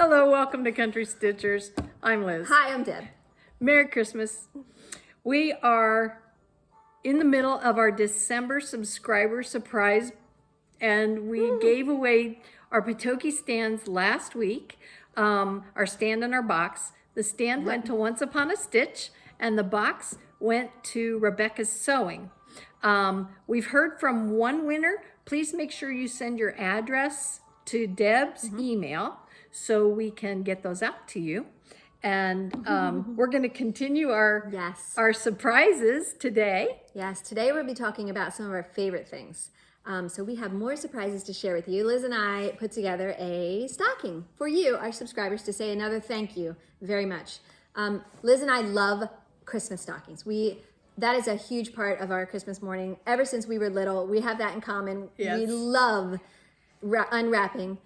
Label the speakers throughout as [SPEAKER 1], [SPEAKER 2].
[SPEAKER 1] Hello, welcome to Country Stitchers. I'm Liz.
[SPEAKER 2] Hi, I'm Deb.
[SPEAKER 1] Merry Christmas. We are in the middle of our December subscriber surprise, and we gave away our Pitoki stands last week, our stand and our box. The stand went to Once Upon a Stitch, and the box went to Rebecca's Sewing. We've heard from one winner. Please make sure you send your address to Deb's email so we can get those out to you. And we're going to continue our surprises today.
[SPEAKER 2] Yes, today we'll be talking about some of our favorite things. So we have more surprises to share with you. Liz and I put together a stocking for you, our subscribers, to say another thank you very much. Liz and I love Christmas stockings. That is a huge part of our Christmas morning. Ever since we were little, we have that in common.
[SPEAKER 1] Yes.
[SPEAKER 2] We love unwrapping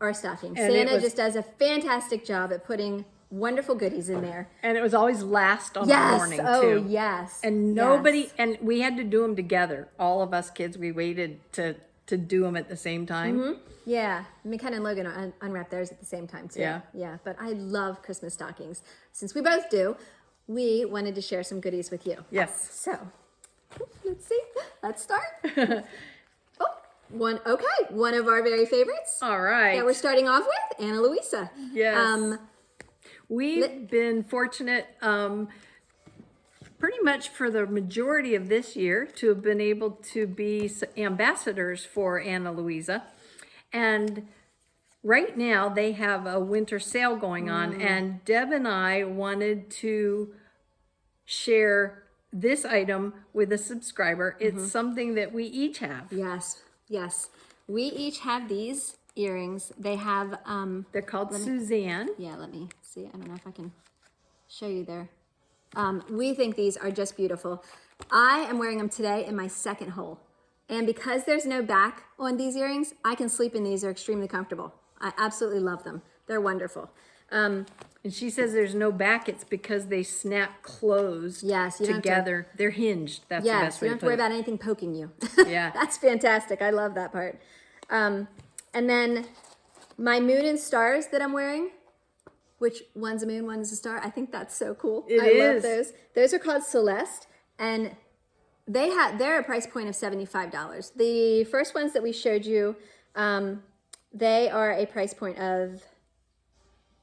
[SPEAKER 2] our stockings.
[SPEAKER 1] And
[SPEAKER 2] Santa just does a fantastic job at putting wonderful goodies in there.
[SPEAKER 1] And it was always last on the morning, too.
[SPEAKER 2] Oh, yes.
[SPEAKER 1] And nobody, and we had to do them together. All of us kids, we waited to do them at the same time.
[SPEAKER 2] Yeah, McKenna and Logan unwrapped theirs at the same time, too.
[SPEAKER 1] Yeah.
[SPEAKER 2] But I love Christmas stockings. Since we both do, we wanted to share some goodies with you.
[SPEAKER 1] Yes.
[SPEAKER 2] So, let's see. Let's start. One of our very favorites.
[SPEAKER 1] All right.
[SPEAKER 2] That we're starting off with, Ana Luisa.
[SPEAKER 1] Yes. We've been fortunate pretty much for the majority of this year to have been able to be ambassadors for Ana Luisa. And right now they have a winter sale going on, and Deb and I wanted to share this item with a subscriber. It's something that we each have.
[SPEAKER 2] Yes. We each have these earrings. They have
[SPEAKER 1] They're called Suzanne.
[SPEAKER 2] Yeah, let me see. I don't know if I can show you there. We think these are just beautiful. I am wearing them today in my second hole. And because there's no back on these earrings, I can sleep in these. They're extremely comfortable. I absolutely love them. They're wonderful.
[SPEAKER 1] And she says there's no back. It's because they snap closed together. They're hinged. That's the best way to put it.
[SPEAKER 2] You don't have to worry about anything poking you.
[SPEAKER 1] Yeah.
[SPEAKER 2] That's fantastic. I love that part. And then my moon and stars that I'm wearing, which one's a moon, one's a star. I think that's so cool. I love those. Those are called Celeste, and they're a price point of $75. The first ones that we showed you, they are a price point of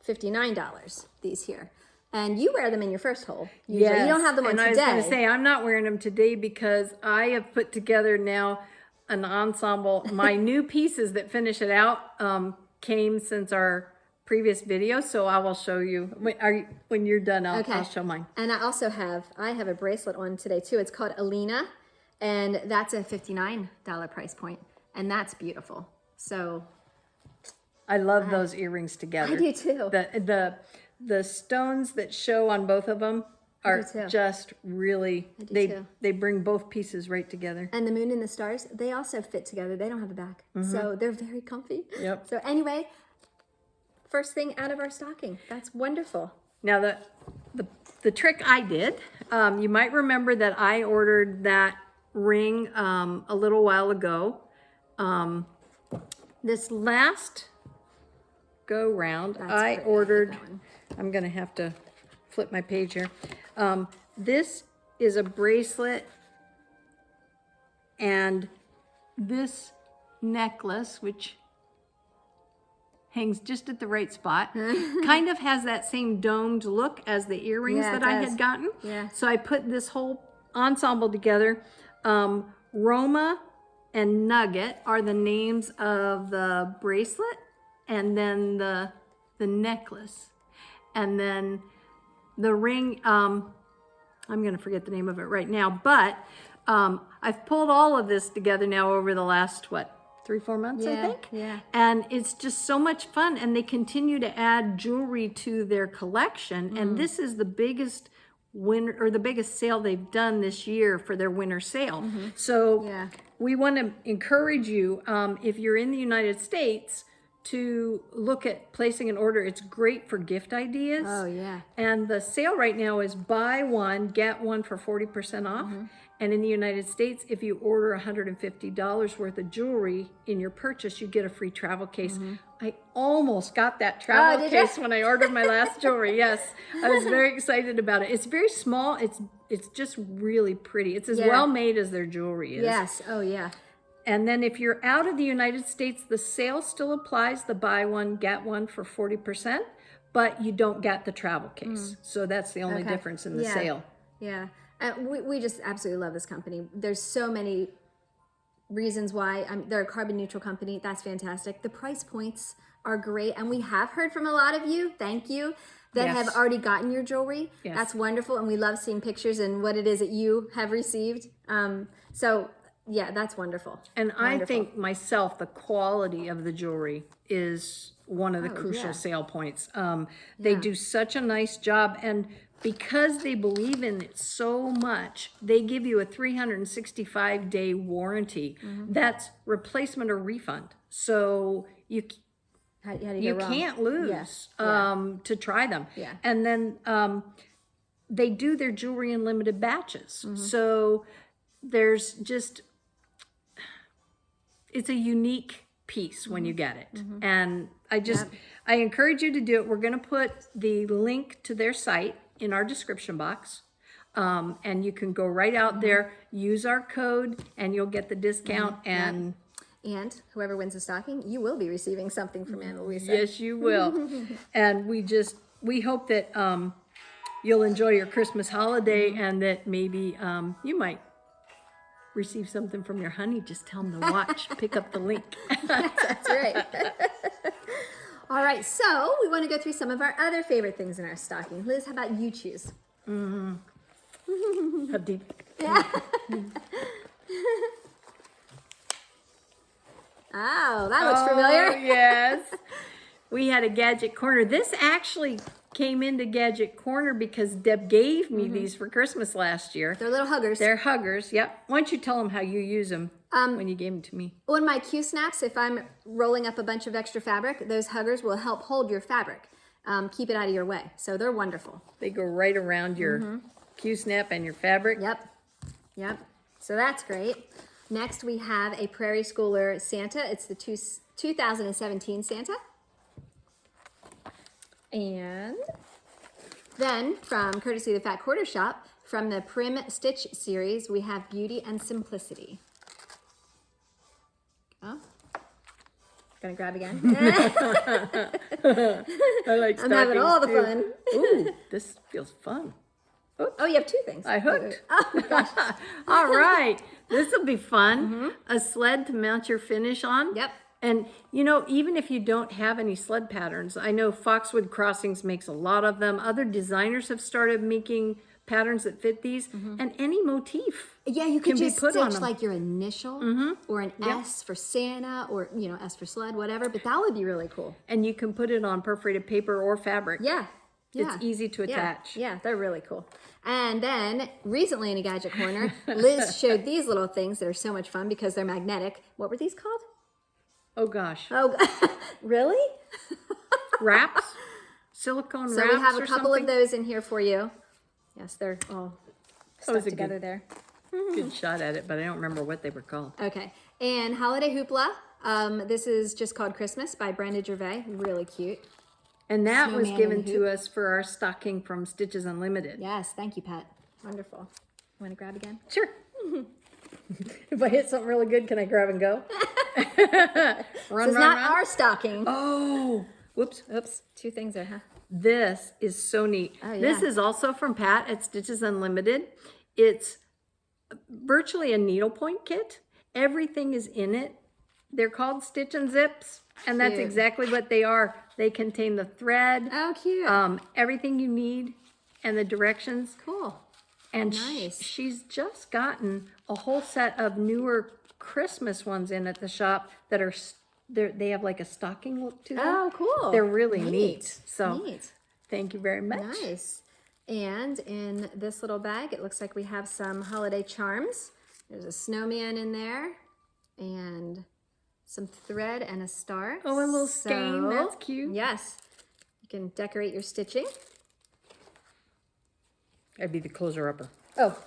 [SPEAKER 2] $59, these here. And you wear them in your first hole. Usually. You don't have them on today.
[SPEAKER 1] And I was going to say, I'm not wearing them today because I have put together now an ensemble. My new pieces that finish it out came since our previous video, so I will show you. When you're done, I'll show mine.
[SPEAKER 2] And I have a bracelet on today too. It's called Alina, and that's a $59 price point, and that's beautiful. So
[SPEAKER 1] I love those earrings together.
[SPEAKER 2] I do too.
[SPEAKER 1] The stones that show on both of them are just really, they bring both pieces right together.
[SPEAKER 2] And the moon and the stars, they also fit together. They don't have a back. So they're very comfy.
[SPEAKER 1] Yep.
[SPEAKER 2] So anyway, first thing out of our stocking. That's wonderful.
[SPEAKER 1] Now the trick I did, you might remember that I ordered that ring a little while ago. This last go round, I ordered, I'm going to have to flip my page here. This is a bracelet, and this necklace, which hangs just at the right spot, kind of has that same domed look as the earrings that I had gotten.
[SPEAKER 2] Yeah.
[SPEAKER 1] So I put this whole ensemble together. Roma and Nugget are the names of the bracelet, and then the necklace, and then the ring. I'm going to forget the name of it right now, but I've pulled all of this together now over the last 3-4 months, I think.
[SPEAKER 2] Yeah.
[SPEAKER 1] And it's just so much fun, and they continue to add jewelry to their collection. And this is the biggest the biggest sale they've done this year for their winter sale. So we want to encourage you, if you're in the United States, to look at placing an order. It's great for gift ideas.
[SPEAKER 2] Oh, yeah.
[SPEAKER 1] And the sale right now is buy one, get one for 40% off. And in the United States, if you order $150 worth of jewelry in your purchase, you get a free travel case. I almost got that travel case when I ordered my last jewelry. Yes, I was very excited about it. It's very small. It's just really pretty. It's as well made as their jewelry is.
[SPEAKER 2] Yes. Oh, yeah.
[SPEAKER 1] And then if you're out of the United States, the sale still applies. The buy one, get one for 40%, but you don't get the travel case. So that's the only difference in the sale.
[SPEAKER 2] Yeah. We just absolutely love this company. There's so many reasons why. They're a carbon neutral company. That's fantastic. The price points are great. And we have heard from a lot of you, thank you, that have already gotten your jewelry. Yes. That's wonderful. And we love seeing pictures and what it is that you have received. So yeah, that's wonderful.
[SPEAKER 1] And I think myself, the quality of the jewelry is one of the crucial sale points. They do such a nice job. And because they believe in it so much, they give you a 365-day warranty. That's replacement or refund. So you can't lose to try them. Yeah. And then they do their jewelry in limited batches. So there's just, it's a unique piece when you get it. And I encourage you to do it. We're going to put the link to their site in our description box. And you can go right out there, use our code, and you'll get the discount. And
[SPEAKER 2] whoever wins the stocking, you will be receiving something from Aunt Luisa.
[SPEAKER 1] Yes, you will. And we hope that you'll enjoy your Christmas holiday and that maybe you might receive something from your honey. Just tell them to watch, pick up the link.
[SPEAKER 2] That's right. All right, so we want to go through some of our other favorite things in our stocking. Liz, how about you choose?
[SPEAKER 1] How deep?
[SPEAKER 2] Yeah. Oh, that looks familiar.
[SPEAKER 1] Yes. We had a gadget corner. This actually came into Gadget Corner because Deb gave me these for Christmas last year.
[SPEAKER 2] They're little huggers.
[SPEAKER 1] They're huggers, yep. Why don't you tell them how you use them when you gave them to me?
[SPEAKER 2] On my Q-snaps, if I'm rolling up a bunch of extra fabric, those huggers will help hold your fabric. Keep it out of your way. So they're wonderful.
[SPEAKER 1] They go right around your Q-snap and your fabric.
[SPEAKER 2] Yep. So that's great. Next, we have a Prairie Schooler Santa. It's the 2017 Santa. And then, from courtesy of the Fat Quarter Shop, from the Prim Stitch series, we have Beauty and Simplicity. Oh, gonna grab again.
[SPEAKER 1] I like
[SPEAKER 2] I'm having all the fun.
[SPEAKER 1] Ooh, this feels fun.
[SPEAKER 2] Oops. Oh, you have two things.
[SPEAKER 1] I hooked.
[SPEAKER 2] Oh, gosh.
[SPEAKER 1] All right. This will be fun. A sled to mount your finish on.
[SPEAKER 2] Yep.
[SPEAKER 1] And, you know, even if you don't have any sled patterns, I know Foxwood Crossings makes a lot of them. Other designers have started making patterns that fit these. And any motif.
[SPEAKER 2] Yeah, you could just
[SPEAKER 1] put on
[SPEAKER 2] stitch
[SPEAKER 1] them.
[SPEAKER 2] like your initial or an S for Santa or, you know, S for sled, whatever. But that would be really cool.
[SPEAKER 1] And you can put it on perforated paper or fabric.
[SPEAKER 2] Yeah.
[SPEAKER 1] It's easy to attach.
[SPEAKER 2] Yeah, they're really cool. And then recently in a Gadget Corner, Liz showed these little things that are so much fun because they're magnetic. What were these called?
[SPEAKER 1] Oh, gosh.
[SPEAKER 2] Oh, really?
[SPEAKER 1] Wraps? Silicone wraps.
[SPEAKER 2] So we have a couple
[SPEAKER 1] something?
[SPEAKER 2] of those in here for you. Yes, they're all stuck together there.
[SPEAKER 1] Good shot at it, but I don't remember what they were called.
[SPEAKER 2] Okay. And Holiday Hoopla. This is just called Christmas by Brenda Gervais. Really cute.
[SPEAKER 1] And that was given to us for our stocking from Stitches Unlimited.
[SPEAKER 2] Yes, thank you, Pat. Wonderful. Want to grab again?
[SPEAKER 1] Sure. If I hit something really good, can I grab and go?
[SPEAKER 2] Run, not our stocking.
[SPEAKER 1] Oh, whoops.
[SPEAKER 2] Oops. Two things there, huh?
[SPEAKER 1] This is so neat.
[SPEAKER 2] Oh, yeah.
[SPEAKER 1] This is also from Pat at Stitches Unlimited. It's virtually a needlepoint kit. Everything is in it. They're called Stitch and Zips, and that's exactly what they are. They contain the thread.
[SPEAKER 2] Oh, cute.
[SPEAKER 1] Everything you need and the directions.
[SPEAKER 2] Cool.
[SPEAKER 1] And
[SPEAKER 2] nice.
[SPEAKER 1] She's just gotten a whole set of newer Christmas ones in at the shop that are, they have like a stocking look to them.
[SPEAKER 2] Oh, cool.
[SPEAKER 1] They're really neat. So
[SPEAKER 2] neat.
[SPEAKER 1] Thank you very much.
[SPEAKER 2] Nice. And in this little bag, it looks like we have some holiday charms. There's a snowman in there and some thread and a star.
[SPEAKER 1] Oh, a little skein. That's cute.
[SPEAKER 2] Yes. You can decorate your stitching.
[SPEAKER 1] I'd be the closer-upper.
[SPEAKER 2] Oh.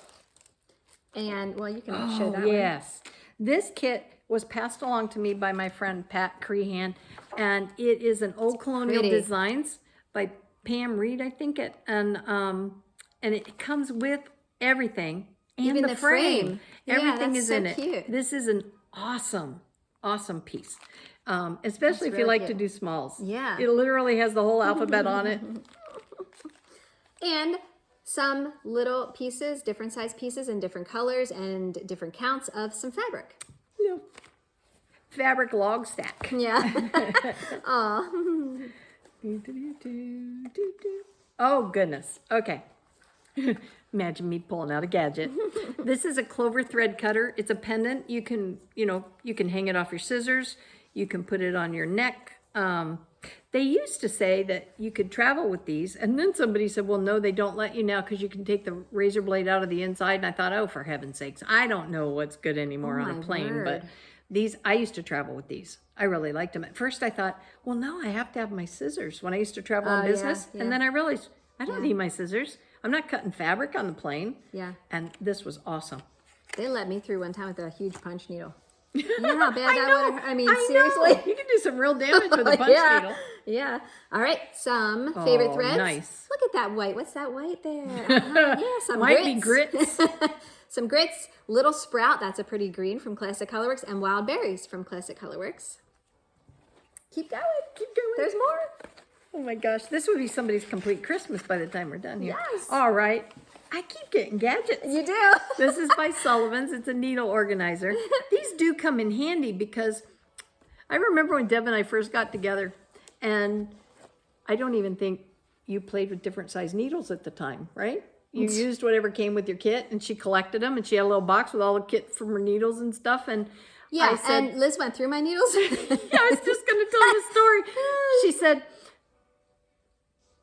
[SPEAKER 2] And, well, you can show that one.
[SPEAKER 1] Yes. This kit was passed along to me by my friend Pat Crehan, and it is an Old Colonial Designs by Pam Reed, I think it, and it comes with everything and
[SPEAKER 2] Even
[SPEAKER 1] the frame. Everything is
[SPEAKER 2] so
[SPEAKER 1] in
[SPEAKER 2] cute.
[SPEAKER 1] it. This is an awesome piece, especially if you like to do smalls.
[SPEAKER 2] Yeah.
[SPEAKER 1] It literally has the whole alphabet on it.
[SPEAKER 2] And some little pieces, different size pieces in different colors and different counts of some fabric.
[SPEAKER 1] Yeah. Fabric log stack.
[SPEAKER 2] Yeah. Aw.
[SPEAKER 1] Oh, goodness. Okay. Imagine me pulling out a gadget. This is a Clover thread cutter. It's a pendant. You can hang it off your scissors. You can put it on your neck. They used to say that you could travel with these, and then somebody said, well, no, they don't let you now because you can take the razor blade out of the inside. And I thought, oh, for heaven's sakes, I don't know what's good anymore on a plane, but these, I used to travel with these. I really liked them. At first I thought, well, no, I have to have my scissors when I used to travel on business. And then I realized I don't need my scissors. I'm not cutting fabric on the plane.
[SPEAKER 2] Yeah.
[SPEAKER 1] And this was awesome.
[SPEAKER 2] They let me through one time with a huge punch needle. You know how bad that would have, I mean, seriously.
[SPEAKER 1] You can do some real damage with a punch needle.
[SPEAKER 2] Yeah. All right. Some favorite threads.
[SPEAKER 1] Nice.
[SPEAKER 2] Look at that white. What's that white there? Yeah, some
[SPEAKER 1] Might be grits.
[SPEAKER 2] Some grits. Little Sprout. That's a pretty green from Classic Colorworks. And Wild Berries from Classic Colorworks. Keep going.
[SPEAKER 1] Keep going.
[SPEAKER 2] There's more.
[SPEAKER 1] Oh my gosh. This would be somebody's complete Christmas by the time we're done here.
[SPEAKER 2] Yes.
[SPEAKER 1] All right. I keep getting gadgets.
[SPEAKER 2] You do.
[SPEAKER 1] This is by Sullivan's. It's a needle organizer. These do come in handy because I remember when Deb and I first got together, and I don't even think you played with different size needles at the time, right? You used whatever came with your kit, and she collected them, and she had a little box with all the kit from her needles and stuff. And
[SPEAKER 2] yeah,
[SPEAKER 1] I said,
[SPEAKER 2] and Liz went through my needles.
[SPEAKER 1] yeah, I was just going to tell you a story. She said,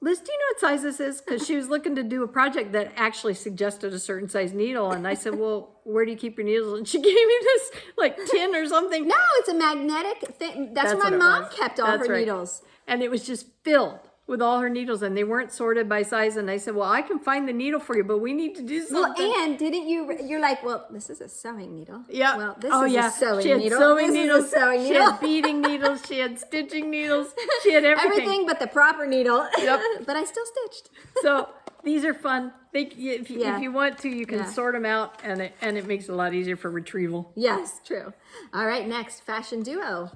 [SPEAKER 1] Liz, do you know what size this is? Because she was looking to do a project that actually suggested a certain size needle. And I said, well, where do you keep your needles? And she gave me this like tin or something.
[SPEAKER 2] No, it's a magnetic thing. That's where my mom kept all her needles.
[SPEAKER 1] And it was just filled with all her needles, and they weren't sorted by size. And I said, well, I can find the needle for you, but we need to do something.
[SPEAKER 2] Well, and didn't you're like, well, this is a sewing needle.
[SPEAKER 1] Yeah.
[SPEAKER 2] Well, this is a sewing
[SPEAKER 1] she had
[SPEAKER 2] needle.
[SPEAKER 1] Sewing
[SPEAKER 2] this
[SPEAKER 1] needles.
[SPEAKER 2] Is a sewing
[SPEAKER 1] she
[SPEAKER 2] needle.
[SPEAKER 1] had beading needles. She had stitching needles. She had everything.
[SPEAKER 2] Everything but the proper needle.
[SPEAKER 1] Yep.
[SPEAKER 2] But I still stitched.
[SPEAKER 1] So these are fun. If you want to, you can sort them out, and it makes it a lot easier for retrieval.
[SPEAKER 2] Yes, true. All right, next, Fashion Duo.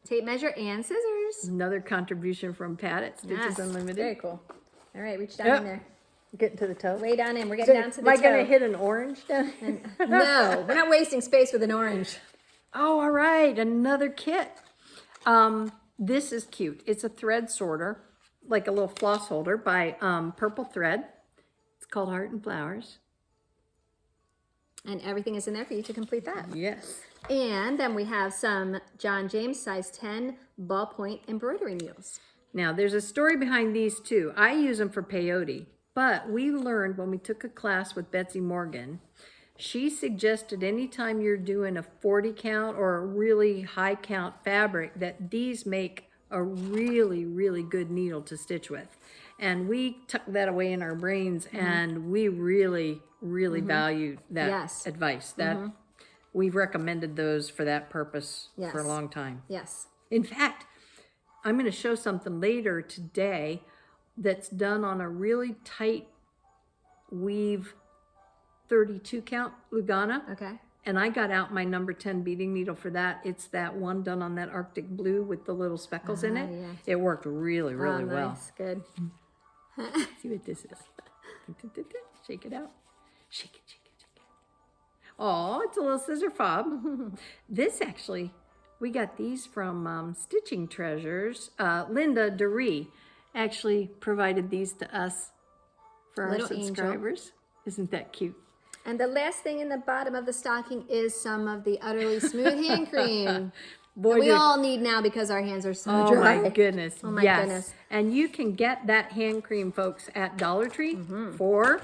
[SPEAKER 2] Tape measure and scissors.
[SPEAKER 1] Another contribution from Pat at Stitches Unlimited.
[SPEAKER 2] Very cool. All right, reach down in there.
[SPEAKER 1] Getting to the toe.
[SPEAKER 2] Way down in. We're getting down to the toe.
[SPEAKER 1] Am I going to hit an orange down?
[SPEAKER 2] No, we're not wasting space with an orange.
[SPEAKER 1] Oh, all right. Another kit. This is cute. It's a thread sorter, like a little floss holder by Purple Thread. It's called Heart and Flowers.
[SPEAKER 2] And everything is in there for you to complete that.
[SPEAKER 1] Yes.
[SPEAKER 2] And then we have some John James size 10 ballpoint embroidery needles.
[SPEAKER 1] Now, there's a story behind these too. I use them for peyote, but we learned when we took a class with Betsy Morgan, she suggested anytime you're doing a 40 count or a really high count fabric that these make a really, really good needle to stitch with. And we tucked that away in our brains, and we really, really valued that advice. That we've recommended those for that purpose for a long time.
[SPEAKER 2] Yes.
[SPEAKER 1] In fact, I'm going to show something later today that's done on a really tight weave 32 count Lugana.
[SPEAKER 2] Okay.
[SPEAKER 1] And I got out my number 10 beading needle for that. It's that one done on that Arctic blue with the little speckles in it. Yeah. It worked really, really well.
[SPEAKER 2] Nice. Good.
[SPEAKER 1] See what this is. Shake it out. Shake it, shake it, shake it. Oh, it's a little scissor fob. This actually, we got these from Stitching Treasures. Linda DeRee actually provided these to us for our subscribers. Isn't that cute?
[SPEAKER 2] And the last thing in the bottom of the stocking is some of the Utterly Smooth hand cream. Boy, we all need now because our hands are so dry.
[SPEAKER 1] Oh my goodness.
[SPEAKER 2] Oh my goodness.
[SPEAKER 1] And you can get that hand cream, folks, at Dollar Tree for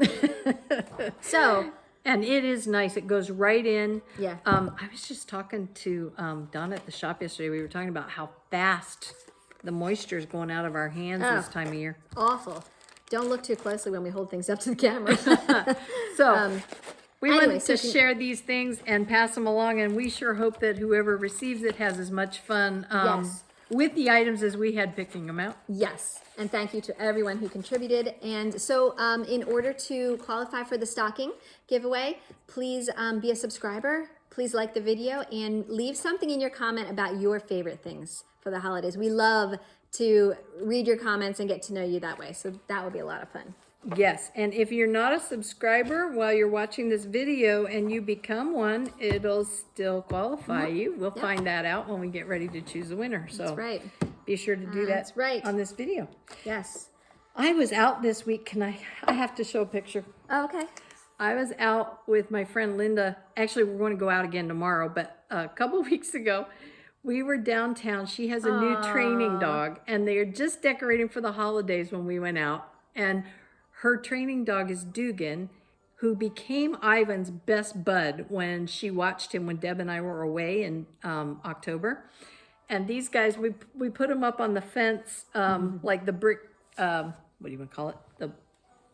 [SPEAKER 2] $1. So,
[SPEAKER 1] and it is nice. It goes right in.
[SPEAKER 2] Yeah.
[SPEAKER 1] I was just talking to Donna at the shop yesterday. We were talking about how fast the moisture is going out of our hands this time of year.
[SPEAKER 2] Awful. Don't look too closely when we hold things up to the camera.
[SPEAKER 1] So we
[SPEAKER 2] anyway,
[SPEAKER 1] wanted to share these things and pass them along, and we sure hope that whoever receives it has as much fun
[SPEAKER 2] Yes.
[SPEAKER 1] with the items as we had picking them out.
[SPEAKER 2] Yes, and thank you to everyone who contributed. And so in order to qualify for the stocking giveaway, please be a subscriber. Please like the video and leave something in your comment about your favorite things for the holidays. We love to read your comments and get to know you that way. So that would be a lot of fun.
[SPEAKER 1] Yes, and if you're not a subscriber while you're watching this video and you become one, it'll still qualify you. We'll find that out when we get ready to choose the winner. So
[SPEAKER 2] That's right.
[SPEAKER 1] be sure to do that on this video.
[SPEAKER 2] Yes.
[SPEAKER 1] I was out this week. I have to show a picture.
[SPEAKER 2] Oh, okay.
[SPEAKER 1] I was out with my friend Linda. Actually, we're going to go out again tomorrow, but a couple weeks ago, we were downtown. She has a new training dog, and they are just decorating for the holidays when we went out. And her training dog is Dugan, who became Ivan's best bud when she watched him when Deb and I were away in October. And these guys, we put them up on the fence, like the brick, what do you want to call it?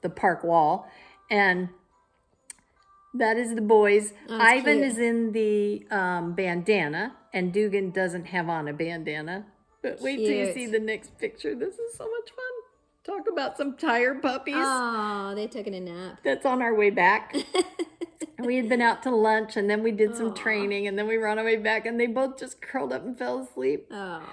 [SPEAKER 1] The park wall. And that is the boys. Ivan is in the bandana, and Dugan doesn't have on a bandana. But wait till you see the next picture. This is so much fun. Talk about some tired puppies.
[SPEAKER 2] Oh, they took a nap.
[SPEAKER 1] That's on our way back. And we had been out to lunch, and then we did some training, and then we were on our way back, and they both just curled up and fell asleep.
[SPEAKER 2] Oh,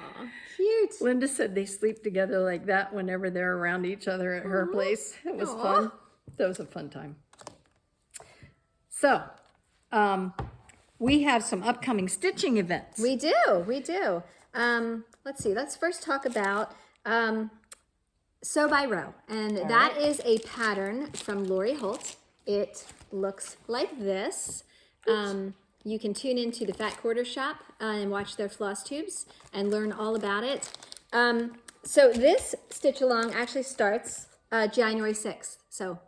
[SPEAKER 2] cute.
[SPEAKER 1] Linda said they sleep together like that whenever they're around each other at her place. It was fun. That was a fun time. So, we have some upcoming stitching events.
[SPEAKER 2] We do. Let's see. Let's first talk about Sew by Row. And that is a pattern from Lori Holt. It looks like this. You can tune into the Fat Quarter Shop and watch their floss tubes and learn all about it. So this stitch along actually starts January 6th. So,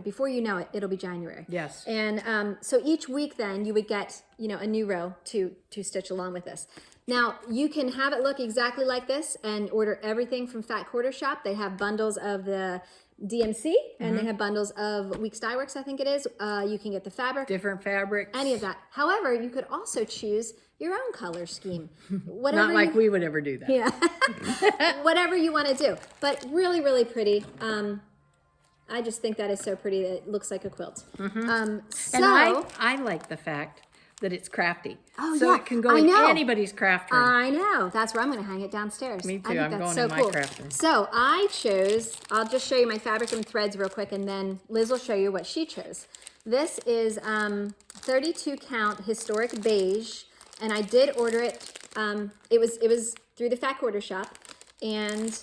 [SPEAKER 2] before you know it, it'll be January.
[SPEAKER 1] Yes.
[SPEAKER 2] And so each week then you would get, a new row to stitch along with this. Now, you can have it look exactly like this and order everything from Fat Quarter Shop. They have bundles of the DMC and they have bundles of Weeks Dye Works, I think it is. You can get the fabric.
[SPEAKER 1] Different fabrics.
[SPEAKER 2] Any of that. However, you could also choose your own color scheme. Whatever
[SPEAKER 1] Not like we would ever do that.
[SPEAKER 2] Yeah. Whatever you want to do. But really, really pretty. I just think that is so pretty that it looks like a quilt.
[SPEAKER 1] And I like the fact that it's crafty.
[SPEAKER 2] Oh,
[SPEAKER 1] so
[SPEAKER 2] yeah.
[SPEAKER 1] it can go in anybody's craft room.
[SPEAKER 2] I know. That's where I'm going to hang it downstairs.
[SPEAKER 1] Me too.
[SPEAKER 2] I think
[SPEAKER 1] I'm
[SPEAKER 2] that's
[SPEAKER 1] going
[SPEAKER 2] so
[SPEAKER 1] in
[SPEAKER 2] cool.
[SPEAKER 1] my craft room.
[SPEAKER 2] So I'll just show you my fabric and threads real quick, and then Liz will show you what she chose. This is 32 count historic beige, and I did order it. It was through the Fat Quarter Shop, and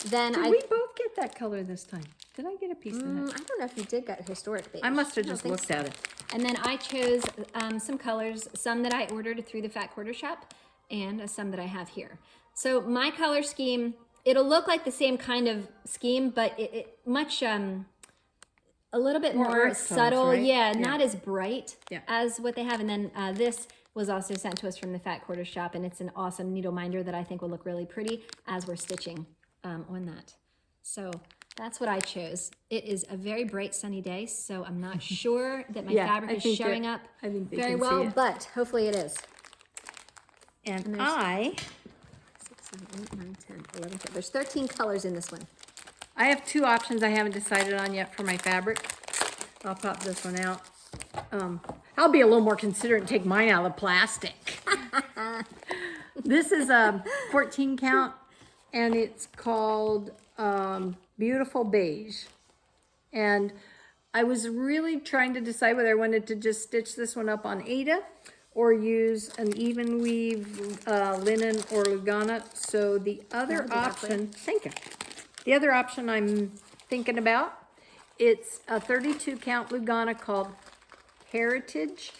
[SPEAKER 2] then
[SPEAKER 1] Did we both get that color this time? Did I get a piece of that?
[SPEAKER 2] I don't know if you did get historic beige.
[SPEAKER 1] I must have just looked at it.
[SPEAKER 2] And then I chose some colors, some that I ordered through the Fat Quarter Shop and some that I have here. So my color scheme, it'll look like the same kind of scheme, but it much, a little bit more subtle.
[SPEAKER 1] Right?
[SPEAKER 2] Yeah, not as bright
[SPEAKER 1] Yeah.
[SPEAKER 2] as what they have. And then this was also sent to us from the Fat Quarter Shop, and it's an awesome needle minder that I think will look really pretty as we're stitching on that. So that's what I chose. It is a very bright sunny day, so I'm not sure that my fabric is showing up very well, but hopefully it is.
[SPEAKER 1] And
[SPEAKER 2] 6, 7, 8, 9, 10, 11, 12. There's 13 colors in this one.
[SPEAKER 1] I have two options I haven't decided on yet for my fabric. I'll pop this one out. I'll be a little more considerate and take mine out of plastic. This is a 14 count, and it's called Beautiful Beige. And I was really trying to decide whether I wanted to just stitch this one up on Aida or use an even weave linen or Lugana. So the other option, the other option I'm thinking about, it's a 32 count Lugana called Heritage,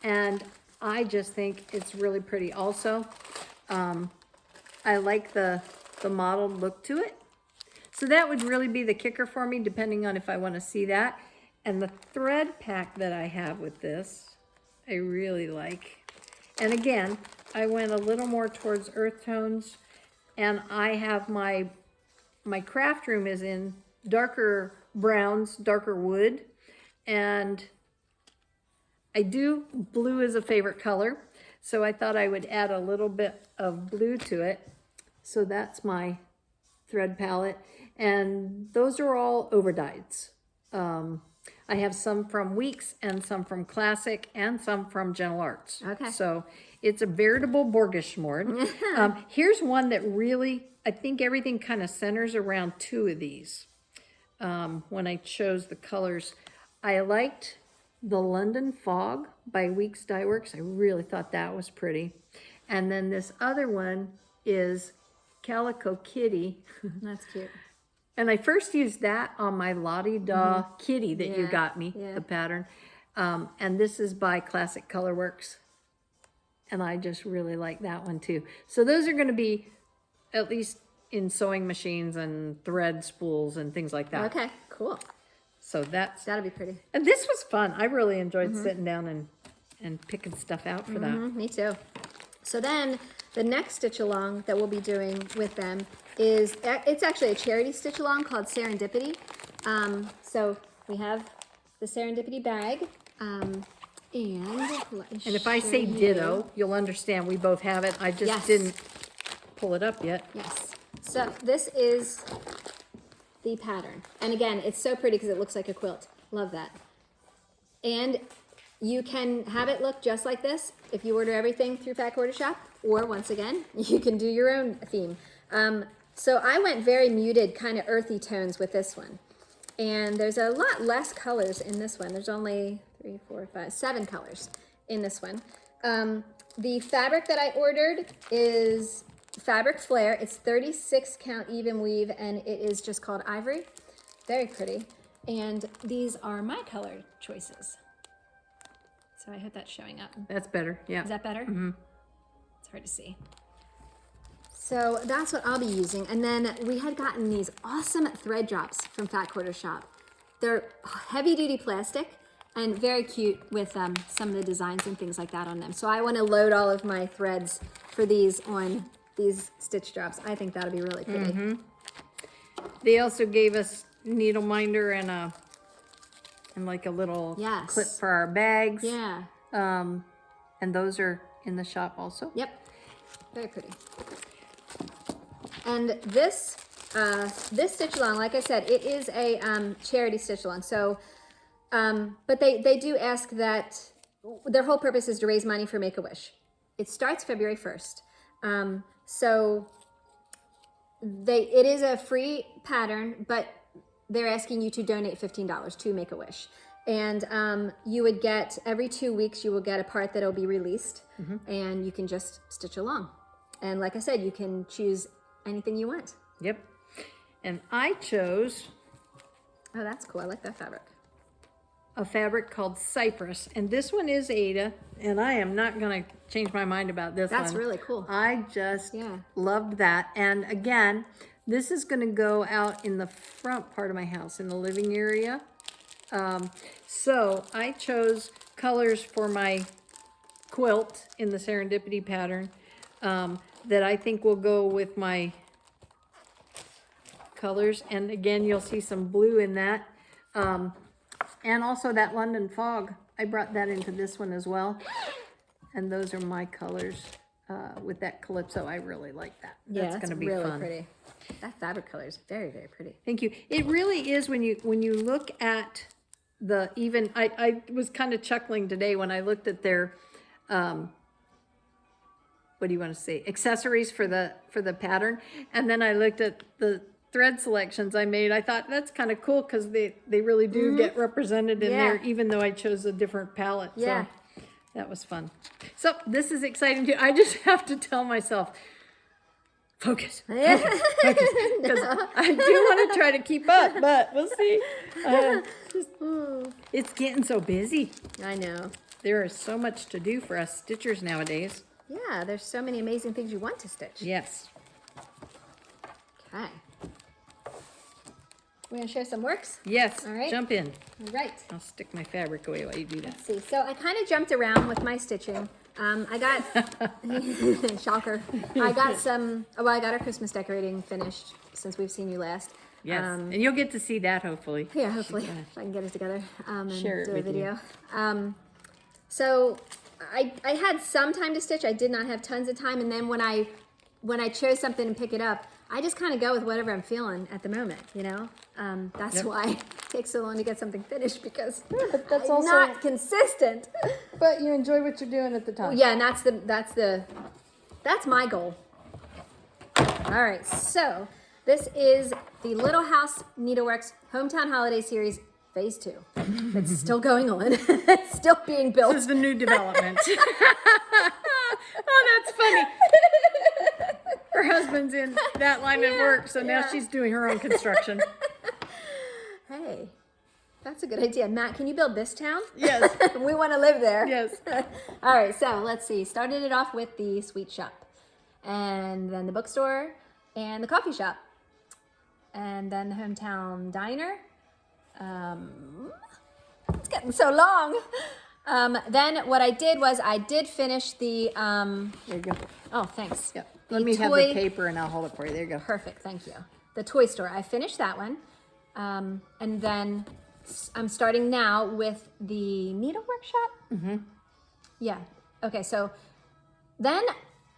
[SPEAKER 1] and I just think it's really pretty also. I like the mottled look to it. So that would really be the kicker for me, depending on if I want to see that. And the thread pack that I have with this, I really like. And again, I went a little more towards earth tones, and I have my craft room is in darker browns, darker wood, and blue is a favorite color, so I thought I would add a little bit of blue to it. So that's my thread palette, and those are all overdyes. I have some from Weeks and some from Classic and some from Gentle Arts.
[SPEAKER 2] Okay.
[SPEAKER 1] So it's a veritable Borgeshmord. Here's one that really, I think everything kind of centers around two of these. When I chose the colors, I liked the London Fog by Weeks Dye Works. I really thought that was pretty. And then this other one is Calico Kitty.
[SPEAKER 2] That's cute.
[SPEAKER 1] And I first used that on my Lottie Da kitty that you got me,
[SPEAKER 2] yeah.
[SPEAKER 1] the pattern. And this is by Classic Colorworks. And I just really like that one too. So those are going to be at least in sewing machines and thread spools and things like that.
[SPEAKER 2] Okay, cool.
[SPEAKER 1] So
[SPEAKER 2] That'll be pretty.
[SPEAKER 1] and this was fun. I really enjoyed sitting down and picking stuff out for that.
[SPEAKER 2] Me too. So then the next stitch along that we'll be doing with them is, it's actually a charity stitch along called Serendipity. So we have the Serendipity bag. And
[SPEAKER 1] if I say ditto, you'll understand we both have it. I just didn't pull it up yet.
[SPEAKER 2] Yes. So this is the pattern. And again, it's so pretty because it looks like a quilt. Love that. And you can have it look just like this if you order everything through Fat Quarter Shop, or once again, you can do your own theme. So I went very muted, kind of earthy tones with this one. And there's a lot less colors in this one. There's only 3, 4, 5, 7 colors in this one. The fabric that I ordered is Fabric Flare. It's 36 count even weave, and it is just called Ivory. Very pretty. And these are my color choices. So I hope that's showing up.
[SPEAKER 1] That's better, yeah.
[SPEAKER 2] Is that better? Mm-hmm. It's hard to see. So that's what I'll be using. And then we had gotten these awesome thread drops from Fat Quarter Shop. They're heavy duty plastic and very cute with some of the designs and things like that on them. So I want to load all of my threads for these on these stitch drops. I think that'll be really pretty.
[SPEAKER 1] They also gave us needle minder and like a little clip for our bags.
[SPEAKER 2] Yeah.
[SPEAKER 1] And those are in the shop also.
[SPEAKER 2] Yep. Very pretty. And this this stitch along, like I said, it is a charity stitch along. So, but they do ask that their whole purpose is to raise money for Make-A-Wish. It starts February 1st. So it is a free pattern, but they're asking you to donate $15 to Make-A-Wish. And you would get, every 2 weeks, you will get a part that will be released, and you can just stitch along. And like I said, you can choose anything you want.
[SPEAKER 1] Yep. And I chose...
[SPEAKER 2] Oh, that's cool. I like that fabric.
[SPEAKER 1] A fabric called Cypress. And this one is Ada, and I am not going to change my mind about this one.
[SPEAKER 2] That's really cool.
[SPEAKER 1] I just loved that. And again, this is going to go out in the front part of my house, in the living area. So I chose colors for my quilt in the Serendipity pattern that I think will go with my colors. And again, you'll see some blue in that. And also that London Fog. I brought that into this one as well. And those are my colors with that Calypso. I really like that. That's going to be
[SPEAKER 2] really
[SPEAKER 1] fun.
[SPEAKER 2] Pretty. That fabric color is very, very pretty.
[SPEAKER 1] Thank you. It really is when you look at the even, I was kind of chuckling today when I looked at their, what do you want to say, accessories for the pattern. And then I looked at the thread selections I made. I thought that's kind of cool because they really do get represented in there, even though I chose a different palette.
[SPEAKER 2] Yeah.
[SPEAKER 1] So that was fun. So this is exciting too. I just have to tell myself, focus, because I do want to try to keep up, but we'll see. It's getting so busy.
[SPEAKER 2] I know.
[SPEAKER 1] There is so much to do for us stitchers nowadays.
[SPEAKER 2] Yeah, there's so many amazing things you want to stitch.
[SPEAKER 1] Yes.
[SPEAKER 2] Okay. We're going to share some works?
[SPEAKER 1] Yes.
[SPEAKER 2] All right.
[SPEAKER 1] Jump in.
[SPEAKER 2] All right.
[SPEAKER 1] I'll stick my fabric away while you do that.
[SPEAKER 2] Let's see. So I kind of jumped around with my stitching. I got shocker. I got our Christmas decorating finished since we've seen you last.
[SPEAKER 1] Yes, and you'll get to see that hopefully.
[SPEAKER 2] Yeah, hopefully, if I can get it together and
[SPEAKER 1] share it
[SPEAKER 2] do a
[SPEAKER 1] with
[SPEAKER 2] video. So I had some time to stitch. I did not have tons of time, and then when I chose something and pick it up, I just kind of go with whatever I'm feeling at the moment, you know? That's why it takes so long to get something finished, because
[SPEAKER 1] but that's
[SPEAKER 2] I'm
[SPEAKER 1] also
[SPEAKER 2] not consistent.
[SPEAKER 1] But you enjoy what you're doing at the time.
[SPEAKER 2] Yeah, and that's my goal. All right, so this is the Little House Needleworks Hometown Holiday Series Phase 2. It's still going on. It's still being built.
[SPEAKER 1] This is the new development. Oh, that's funny. Her husband's in that line of work, so now she's doing her own construction.
[SPEAKER 2] Hey, that's a good idea. Matt, can you build this town?
[SPEAKER 1] Yes.
[SPEAKER 2] We want to live there.
[SPEAKER 1] Yes.
[SPEAKER 2] All right, so let's see. Started it off with the sweet shop, and then the bookstore, and the coffee shop, and then the hometown diner. It's getting so long. Then what I did was I did finish the
[SPEAKER 1] There you go.
[SPEAKER 2] oh, thanks.
[SPEAKER 1] Yep. Let me have the paper and I'll hold it for you. There you go.
[SPEAKER 2] Perfect, thank you. The toy store. I finished that one. And then I'm starting now with the Needlework shop. Mm-hmm. Yeah. Okay, so then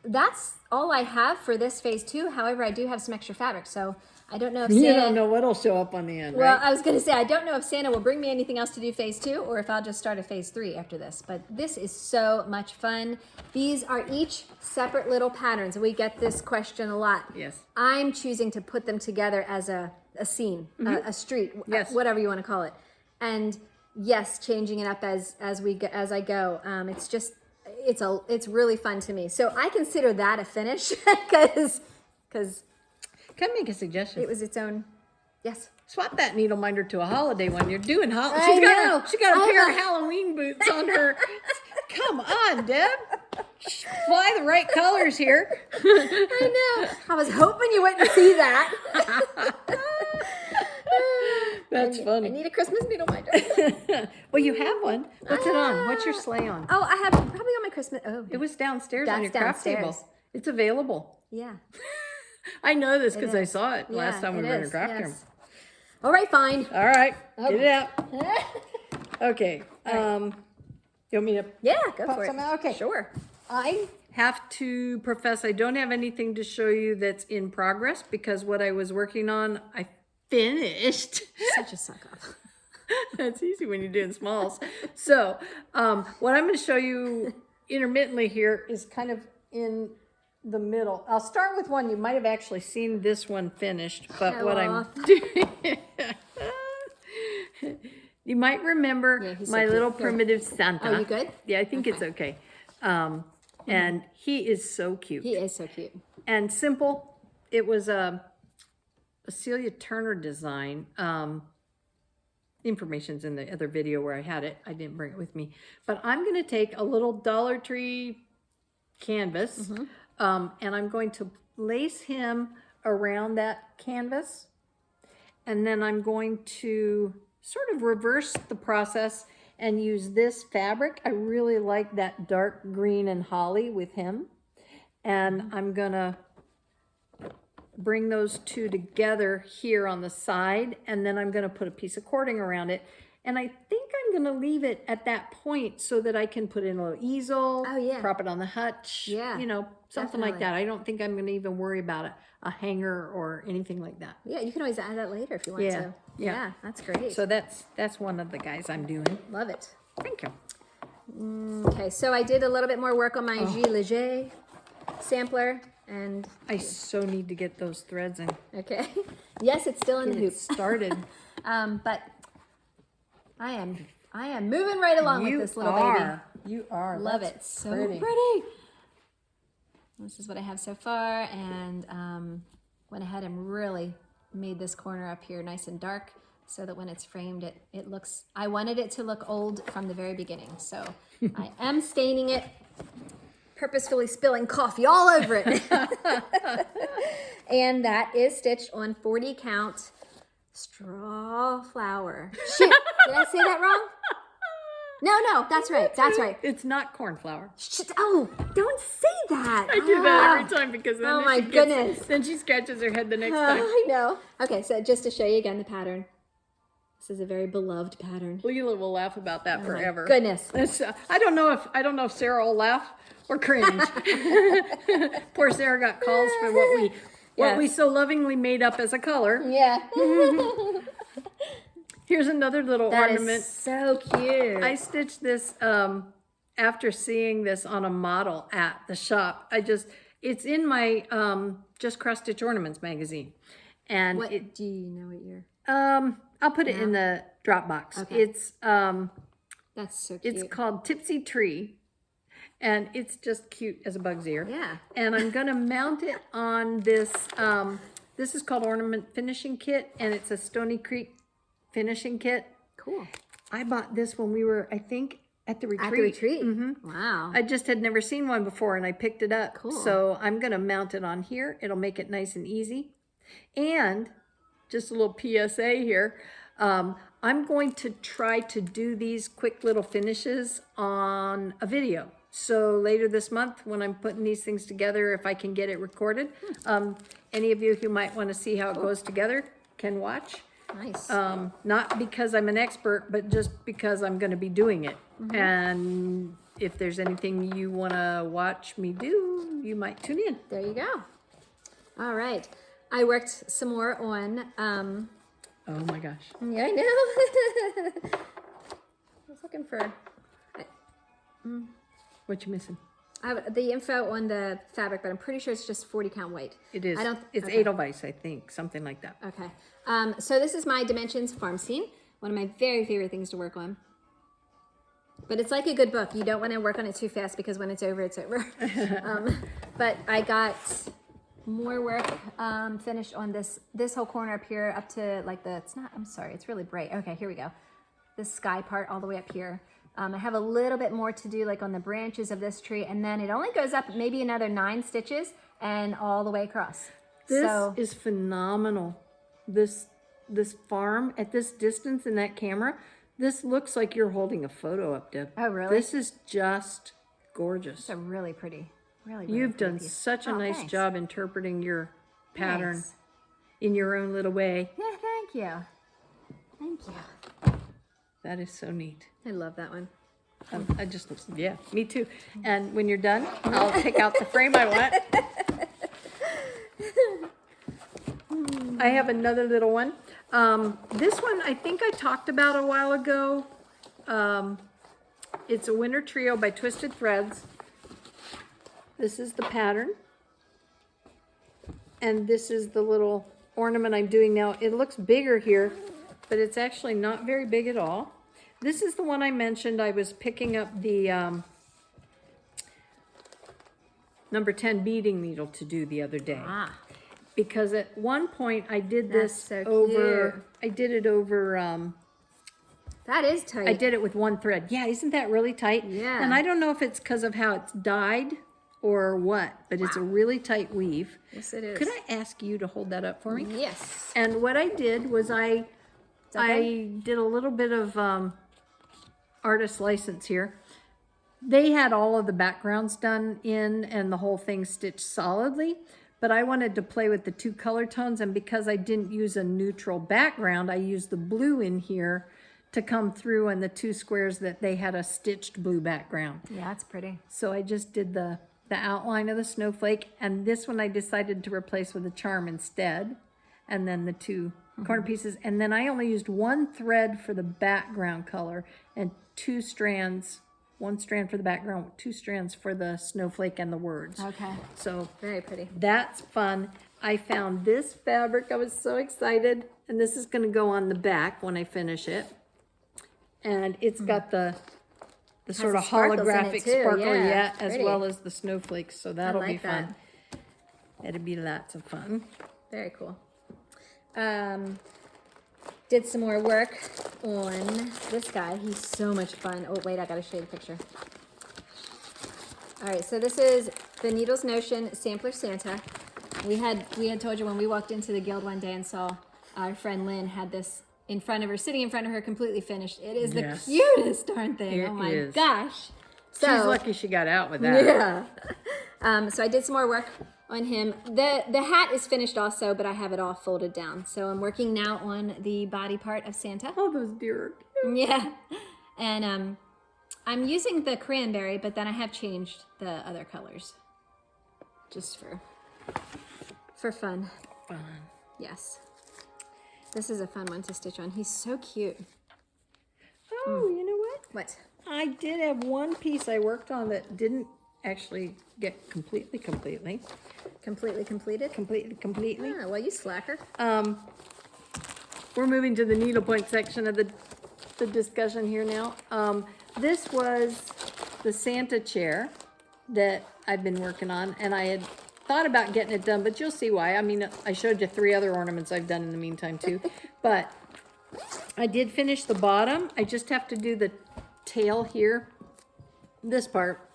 [SPEAKER 2] that's all I have for this phase 2. However, I do have some extra fabric, so I don't know if Santa...
[SPEAKER 1] You don't know what'll show up on the end,
[SPEAKER 2] Well,
[SPEAKER 1] right?
[SPEAKER 2] I was going to say, I don't know if Santa will bring me anything else to do phase 2, or if I'll just start a phase 3 after this. But this is so much fun. These are each separate little patterns. We get this question a lot.
[SPEAKER 1] Yes.
[SPEAKER 2] I'm choosing to put them together as a scene, a street, whatever you want to call it. And yes, changing it up as I go. It's just, it's really fun to me. So I consider that a finish because
[SPEAKER 1] Can I make a suggestion?
[SPEAKER 2] it was its own. Yes.
[SPEAKER 1] Swap that needle minder to a holiday one. You're doing holiday.
[SPEAKER 2] I
[SPEAKER 1] She got a pair of Halloween boots on her. Come on, Deb. Fly the right colors here.
[SPEAKER 2] I know. I was hoping you wouldn't see that.
[SPEAKER 1] That's funny.
[SPEAKER 2] I need a Christmas needle minder.
[SPEAKER 1] Well, you have one. What's it on? What's your sleigh on?
[SPEAKER 2] Oh, I have probably on my Christmas. Oh,
[SPEAKER 1] It was downstairs on
[SPEAKER 2] That's
[SPEAKER 1] your craft
[SPEAKER 2] downstairs.
[SPEAKER 1] table. It's available.
[SPEAKER 2] yeah.
[SPEAKER 1] I know this because I
[SPEAKER 2] is.
[SPEAKER 1] saw it last
[SPEAKER 2] Yeah,
[SPEAKER 1] time we
[SPEAKER 2] it
[SPEAKER 1] were in a
[SPEAKER 2] is,
[SPEAKER 1] craft
[SPEAKER 2] yes.
[SPEAKER 1] room.
[SPEAKER 2] All right, fine.
[SPEAKER 1] All right, get it out. Okay. You want me to
[SPEAKER 2] Yeah, go
[SPEAKER 1] pop
[SPEAKER 2] for
[SPEAKER 1] some
[SPEAKER 2] it.
[SPEAKER 1] out? Okay.
[SPEAKER 2] Sure.
[SPEAKER 1] I have to profess I don't have anything to show you that's in progress because what I was working on, I finished.
[SPEAKER 2] Such a suck up.
[SPEAKER 1] That's easy when you're doing smalls. So what I'm going to show you intermittently here is kind of in the middle. I'll start with one. You might have actually seen this one finished, but what I'm doing... You might remember
[SPEAKER 2] he's so
[SPEAKER 1] my
[SPEAKER 2] cute.
[SPEAKER 1] little
[SPEAKER 2] Here.
[SPEAKER 1] primitive Santa.
[SPEAKER 2] Oh, you good?
[SPEAKER 1] Yeah, I think it's okay. And he is so cute.
[SPEAKER 2] He is so cute.
[SPEAKER 1] And simple. It was a Celia Turner design. Information's in the other video where I had it. I didn't bring it with me. But I'm going to take a little Dollar Tree canvas, and I'm going to lace him around that canvas. And then I'm going to sort of reverse the process and use this fabric. I really like that dark green and holly with him. And I'm going to bring those two together here on the side, and then I'm going to put a piece of cording around it. And I think I'm going to leave it at that point so that I can put in a little easel, prop it on the hutch, you know, something like that. I don't think I'm going to even worry about a hanger or anything like that.
[SPEAKER 2] Yeah, you can always add that later if you want to. Yeah, that's great.
[SPEAKER 1] So that's one of the guys I'm doing.
[SPEAKER 2] Love it.
[SPEAKER 1] Thank you.
[SPEAKER 2] Okay, so I did a little bit more work on my G Leger sampler, and
[SPEAKER 1] I so need to get those threads in.
[SPEAKER 2] okay. Yes, it's still in the
[SPEAKER 1] Get
[SPEAKER 2] hoop.
[SPEAKER 1] it started.
[SPEAKER 2] But I am moving right along with this little baby.
[SPEAKER 1] You are.
[SPEAKER 2] Love
[SPEAKER 1] That's
[SPEAKER 2] it. So
[SPEAKER 1] pretty.
[SPEAKER 2] pretty. This is what I have so far, and went ahead and really made this corner up here nice and dark so that when it's framed, it looks, I wanted it to look old from the very beginning. So I am staining it, purposefully spilling coffee all over it. And that is stitched on 40 count straw flower. Shoot, did I say that wrong? No, that's right. That's right.
[SPEAKER 1] It's not corn flour.
[SPEAKER 2] Oh, don't say that.
[SPEAKER 1] I do that every time because then
[SPEAKER 2] Oh my goodness.
[SPEAKER 1] Then she scratches her head the next time.
[SPEAKER 2] I know. Okay, so just to show you again the pattern. This is a very beloved pattern.
[SPEAKER 1] Leela will laugh about that forever.
[SPEAKER 2] Goodness.
[SPEAKER 1] I don't know if Sarah will laugh or cringe. Poor Sarah got calls for what we so lovingly made up as a color.
[SPEAKER 2] Yeah.
[SPEAKER 1] Here's another little ornament.
[SPEAKER 2] That is so cute.
[SPEAKER 1] I stitched this after seeing this on a model at the shop. It's in my Just Cross Stitch Ornaments magazine. And
[SPEAKER 2] do you know what year?
[SPEAKER 1] I'll put it in the Dropbox.
[SPEAKER 2] Okay.
[SPEAKER 1] It's
[SPEAKER 2] that's so cute.
[SPEAKER 1] it's called Tipsy Tree. And it's just cute as a bug's ear.
[SPEAKER 2] Yeah.
[SPEAKER 1] And I'm going to mount it on this. This is called Ornament Finishing Kit, and it's a Stony Creek finishing kit.
[SPEAKER 2] Cool.
[SPEAKER 1] I bought this when we were, I think, at the retreat.
[SPEAKER 2] At the retreat?
[SPEAKER 1] Mm-hmm.
[SPEAKER 2] Wow.
[SPEAKER 1] I just had never seen one before, and I picked it up.
[SPEAKER 2] Cool.
[SPEAKER 1] So I'm going to mount it on here. It'll make it nice and easy. And just a little PSA here. I'm going to try to do these quick little finishes on a video. So later this month, when I'm putting these things together, if I can get it recorded, any of you who might want to see how it goes together can watch.
[SPEAKER 2] Nice.
[SPEAKER 1] Not because I'm an expert, but just because I'm going to be doing it. Mm-hmm. And if there's anything you want to watch me do, you might tune in.
[SPEAKER 2] There you go. All right. I worked some more on...
[SPEAKER 1] oh my gosh.
[SPEAKER 2] Yeah, I know. I was looking for...
[SPEAKER 1] What you missing?
[SPEAKER 2] I have the info on the fabric, but I'm pretty sure it's just 40 count weight.
[SPEAKER 1] It is. It's
[SPEAKER 2] okay.
[SPEAKER 1] Edelweiss, I think, something like that.
[SPEAKER 2] Okay. So this is my Dimensions Farm Scene, one of my very favorite things to work on. But it's like a good book. You don't want to work on it too fast because when it's over, it's over. But I got more work finished on this whole corner up here, up to like it's really bright. Okay, here we go. This sky part all the way up here. I have a little bit more to do like on the branches of this tree, and then it only goes up maybe another 9 stitches and all the way across.
[SPEAKER 1] This is phenomenal. This farm at this distance in that camera, this looks like you're holding a photo up, Deb.
[SPEAKER 2] Oh, really?
[SPEAKER 1] This is just gorgeous.
[SPEAKER 2] It's a really pretty, really
[SPEAKER 1] You've
[SPEAKER 2] pretty
[SPEAKER 1] done
[SPEAKER 2] piece.
[SPEAKER 1] such a nice
[SPEAKER 2] thanks.
[SPEAKER 1] job interpreting your pattern
[SPEAKER 2] Thanks.
[SPEAKER 1] in your own little way.
[SPEAKER 2] Yeah, thank you. Thank you.
[SPEAKER 1] That is so neat.
[SPEAKER 2] I love that one.
[SPEAKER 1] Yeah, me too. And when you're done, I'll pick out the frame I want. I have another little one. This one I think I talked about a while ago. It's a Winter Trio by Twisted Threads. This is the pattern. And this is the little ornament I'm doing now. It looks bigger here, but it's actually not very big at all. This is the one I mentioned. I was picking up the number 10 beading needle to do the other day. Because at one point I did this over, I did it over,
[SPEAKER 2] that is tight.
[SPEAKER 1] I did it with one thread. Yeah, isn't that really tight?
[SPEAKER 2] Yeah.
[SPEAKER 1] And I don't know if it's because of how it's dyed or what, but it's a really tight weave.
[SPEAKER 2] Yes, it is.
[SPEAKER 1] Could I ask you to hold that up for me?
[SPEAKER 2] Yes.
[SPEAKER 1] And what I did was I did a little bit of artist license here. They had all of the backgrounds done in and the whole thing stitched solidly, but I wanted to play with the 2 color tones, and because I didn't use a neutral background, I used the blue in here to come through, and the 2 squares that they had a stitched blue background.
[SPEAKER 2] Yeah, it's pretty.
[SPEAKER 1] So I just did the outline of the snowflake, and this one I decided to replace with a charm instead, and then the 2 corner pieces, and then I only used 1 thread for the background color and 2 strands, 1 strand for the background, 2 strands for the snowflake and the words.
[SPEAKER 2] Okay.
[SPEAKER 1] So
[SPEAKER 2] very pretty.
[SPEAKER 1] That's fun. I found this fabric. I was so excited, and this is going to go on the back when I finish it. And it's got the sort of holographic sparkle, as well as the snowflakes. So that'll be fun. It'll be lots of fun.
[SPEAKER 2] Very cool. Did some more work on this guy. He's so much fun. Oh, wait, I got to show you the picture. All right, so this is the Needles Notion Sampler Santa. We had told you when we walked into the guild one day and saw our friend Lynn had this in front of her, sitting in front of her, completely finished. It is the
[SPEAKER 1] Yes.
[SPEAKER 2] cutest darn thing.
[SPEAKER 1] It
[SPEAKER 2] oh my
[SPEAKER 1] is.
[SPEAKER 2] gosh. So,
[SPEAKER 1] She's lucky she got out with that.
[SPEAKER 2] Yeah. So I did some more work on him. The hat is finished also, but I have it all folded down. So I'm working now on the body part of Santa.
[SPEAKER 1] Oh, those deer.
[SPEAKER 2] Yeah. And I'm using the cranberry, but then I have changed the other colors. Just for fun.
[SPEAKER 1] Fun.
[SPEAKER 2] Yes. This is a fun one to stitch on. He's so cute.
[SPEAKER 1] Oh, you know what?
[SPEAKER 2] What?
[SPEAKER 1] I did have one piece I worked on that didn't actually get completely.
[SPEAKER 2] Completely completed?
[SPEAKER 1] Completely.
[SPEAKER 2] Ah, well, you slacker.
[SPEAKER 1] We're moving to the needlepoint section of the discussion here now. This was the Santa chair that I've been working on, and I had thought about getting it done, but you'll see why. I mean, I showed you 3 other ornaments I've done in the meantime too, but I did finish the bottom. I just have to do the tail here, this part,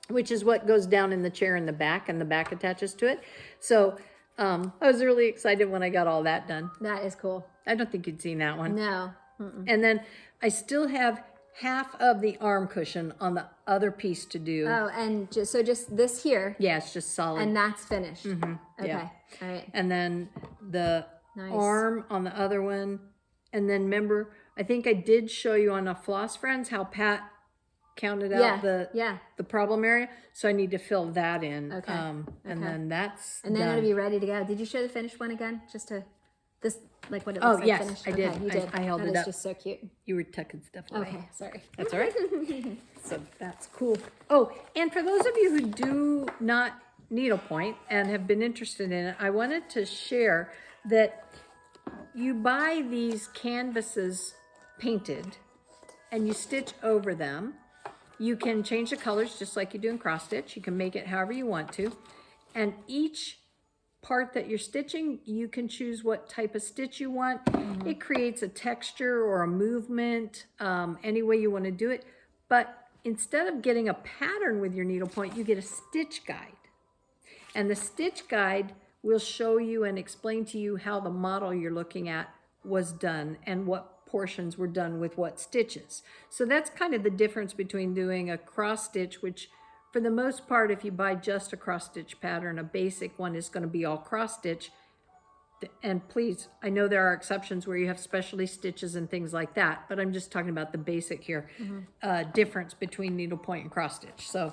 [SPEAKER 1] which is what goes down in the chair in the back, and the back attaches to it. So I was really excited when I got all that done.
[SPEAKER 2] That is cool.
[SPEAKER 1] I don't think you'd seen that one.
[SPEAKER 2] No.
[SPEAKER 1] And then I still have half of the arm cushion on the other piece to do.
[SPEAKER 2] Oh, and just this here.
[SPEAKER 1] Yeah, it's just solid.
[SPEAKER 2] And that's finished. Okay.
[SPEAKER 1] yeah.
[SPEAKER 2] All right.
[SPEAKER 1] And then the arm on the other one. And then remember, I think I did show you on a Floss Friends how Pat counted out the problem area. So I need to fill that in.
[SPEAKER 2] Okay.
[SPEAKER 1] And then that's
[SPEAKER 2] And then
[SPEAKER 1] done.
[SPEAKER 2] it'll be ready to go. Did you show the finished one again? Just to this, like what it looks like
[SPEAKER 1] yes,
[SPEAKER 2] finished?
[SPEAKER 1] I did.
[SPEAKER 2] Okay, you did.
[SPEAKER 1] I held
[SPEAKER 2] that
[SPEAKER 1] it
[SPEAKER 2] is
[SPEAKER 1] up.
[SPEAKER 2] just so cute.
[SPEAKER 1] You were tucking stuff away.
[SPEAKER 2] Okay, sorry.
[SPEAKER 1] That's all right. So that's cool. Oh, and for those of you who do not needlepoint and have been interested in it, I wanted to share that you buy these canvases painted and you stitch over them. You can change the colors just like you do in cross stitch. You can make it however you want to. And each part that you're stitching, you can choose what type of stitch you want. It creates a texture or a movement, any way you want to do it. But instead of getting a pattern with your needlepoint, you get a stitch guide. And the stitch guide will show you and explain to you how the model you're looking at was done and what portions were done with what stitches. So that's kind of the difference between doing a cross stitch, which for the most part, if you buy just a cross stitch pattern, a basic one is going to be all cross stitch. And please, I know there are exceptions where you have specialty stitches and things like that, but I'm just talking about the basic here, difference between needlepoint and cross stitch. So